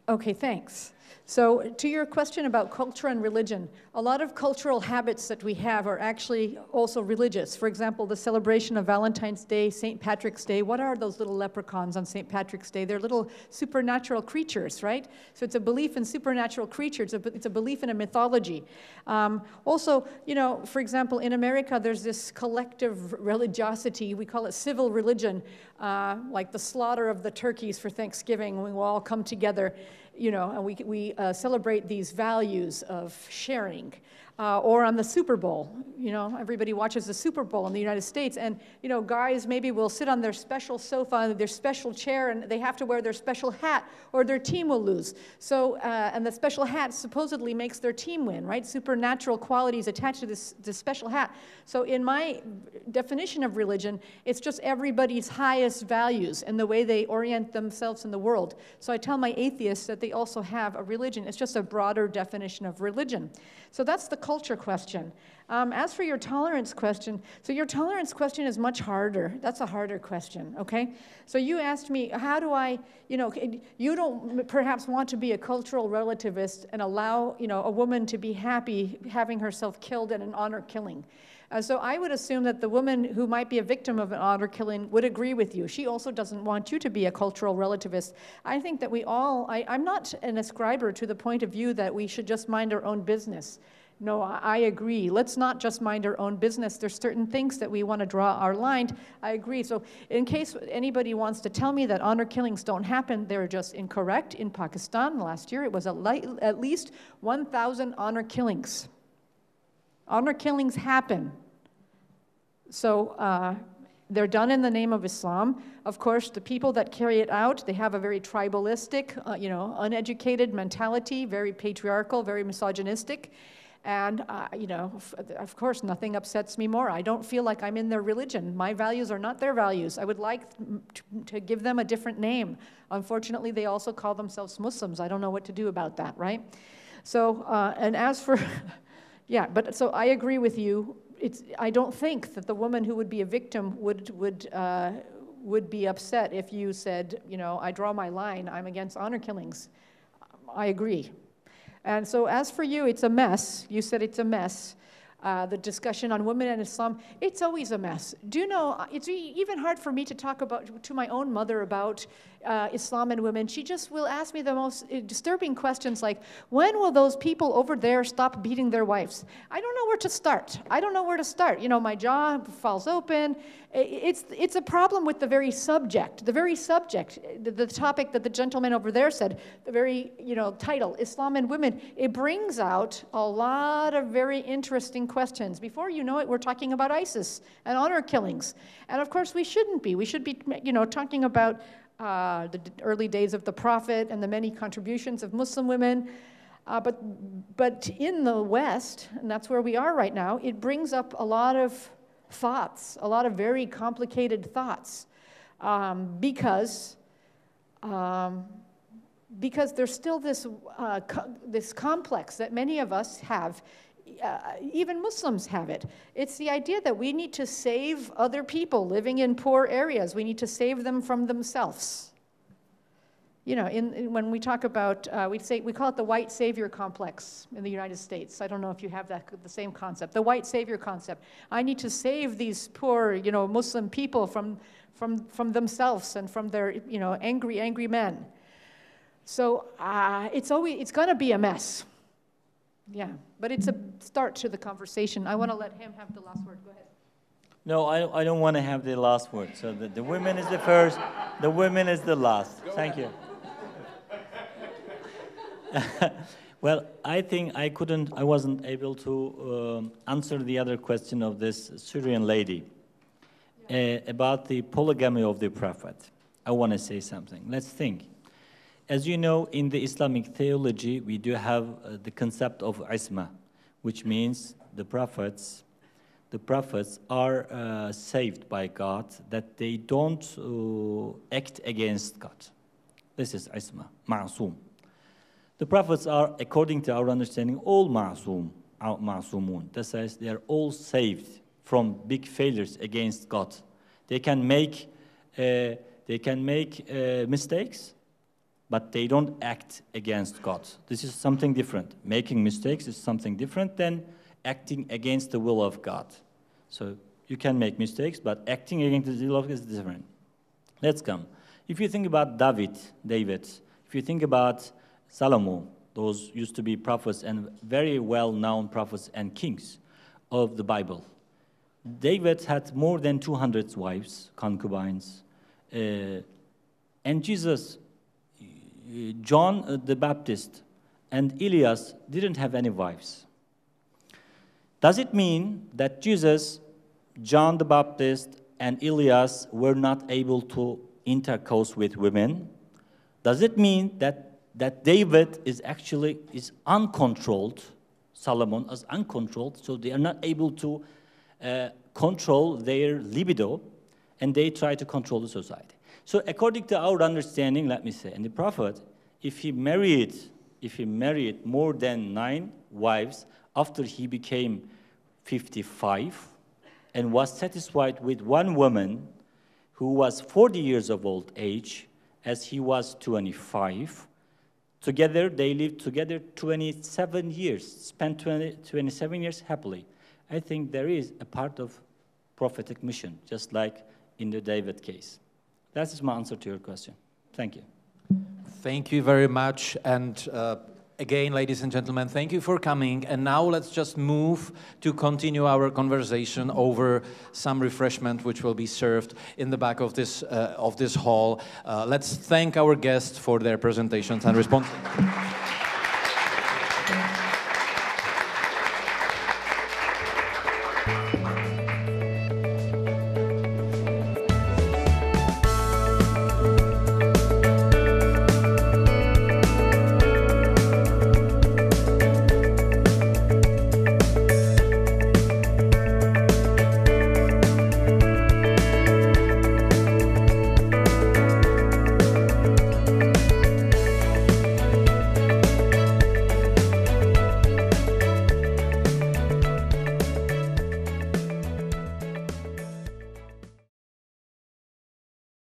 Okay, thanks. So to your question about culture and religion, a lot of cultural habits that we have are actually also religious. For example, the celebration of Valentine's Day, St. Patrick's Day. What are those little leprechauns on St. Patrick's Day? They're little supernatural creatures, right? So it's a belief in supernatural creatures. It's a belief in a mythology. Also, you know, for example, in America, there's this collective religiosity. We call it civil religion, like the slaughter of the turkeys for Thanksgiving, when we all come together. You know, and we celebrate these values of sharing. Or on the Super Bowl, you know, everybody watches the Super Bowl in the United States, and, you know, guys maybe will sit on their special sofa, their special chair, and they have to wear their special hat, or their team will lose. So, and the special hat supposedly makes their team win, right? Supernatural qualities attached to this special hat. So in my definition of religion, it's just everybody's highest values and the way they orient themselves in the world. So I tell my atheists that they also have a religion. It's just a broader definition of religion. So that's the culture question. As for your tolerance question, so your tolerance question is much harder. That's a harder question, okay? So you asked me, how do I, you know, you don't perhaps want to be a cultural relativist and allow, you know, a woman to be happy having herself killed in an honor killing. So I would assume that the woman who might be a victim of an honor killing would agree with you. She also doesn't want you to be a cultural relativist. I think that we all, I'm not an ascriber to the point of view that we should just mind our own business. No, I agree. Let's not just mind our own business. There's certain things that we want to draw our line. I agree. So in case anybody wants to tell me that honor killings don't happen, they're just incorrect. In Pakistan last year, it was at least 1,000 honor killings. Honor killings happen. So they're done in the name of Islam. Of course, the people that carry it out, they have a very tribalistic, you know, uneducated mentality, very patriarchal, very misogynistic. And, you know, of course, nothing upsets me more. I don't feel like I'm in their religion. My values are not their values. I would like to give them a different name. Unfortunately, they also call themselves Muslims. I don't know what to do about that, right? So, and as for, yeah, but so I agree with you. I don't think that the woman who would be a victim would be upset if you said, you know, I draw my line, I'm against honor killings. I agree. And so as for you, it's a mess. You said it's a mess. The discussion on women and Islam, it's always a mess. Do you know, it's even hard for me to talk to my own mother about Islam and women. She just will ask me the most disturbing questions like, when will those people over there stop beating their wives? I don't know where to start. I don't know where to start. You know, my jaw falls open. It's a problem with the very subject, the topic that the gentleman over there said, the very, you know, title, Islam and women. It brings out a lot of very interesting questions. Before you know it, we're talking about ISIS and honor killings. And of course, we shouldn't be. We should be, you know, talking about the early days of the Prophet and the many contributions of Muslim women. But in the West, and that's where we are right now, it brings up a lot of thoughts, a lot of very complicated thoughts, because there's still this complex that many of us have. Even Muslims have it. It's the idea that we need to save other people living in poor areas. We need to save them from themselves. You know, when we talk about, we call it the white savior complex in the United States. I don't know if you have the same concept. The white savior concept. I need to save these poor, you know, Muslim people from themselves and from their, you know, angry men. So it's going to be a mess. Yeah, but it's a start to the conversation. I want to let him have the last word. Go ahead. No, I don't want to have the last word. So the women is the first, the women is the last. Thank you. Well, I think I wasn't able to answer the other question of this Syrian lady about the polygamy of the prophet. I want to say something. Let's think. As you know, in the Islamic theology, we do have the concept of isma, which means the prophets are saved by God, that they don't act against God. This is isma, ma'asum. The prophets are, according to our understanding, all ma'asumun. That is, they are all saved from big failures against God. They can make mistakes, but they don't act against God. This is something different. Making mistakes is something different than acting against the will of God. So you can make mistakes, but acting against the will of God is different. Let's come. If you think about David, if you think about Solomon, those used to be prophets and very well-known prophets and kings of the Bible. David had more than 200 wives, concubines, and Jesus, John the Baptist, and Elias didn't have any wives. Does it mean that Jesus, John the Baptist, and Elias were not able to intercourse with women? Does it mean that David is uncontrolled, Solomon is uncontrolled, so they are not able to control their libido, and they try to control the society? So according to our understanding, let me say, and the prophet, if he married more than 9 wives after he became 55 and was satisfied with one woman who was 40 years of old age, as he was 25, together, they lived together 27 years, spent 27 years happily. I think there is a part of prophetic mission, just like in the David case. That is my answer to your question. Thank you. Thank you very much. And again, ladies and gentlemen, thank you for coming. And now let's just move to continue our conversation over some refreshment which will be served in the back of this hall. Let's thank our guests for their presentations and responses.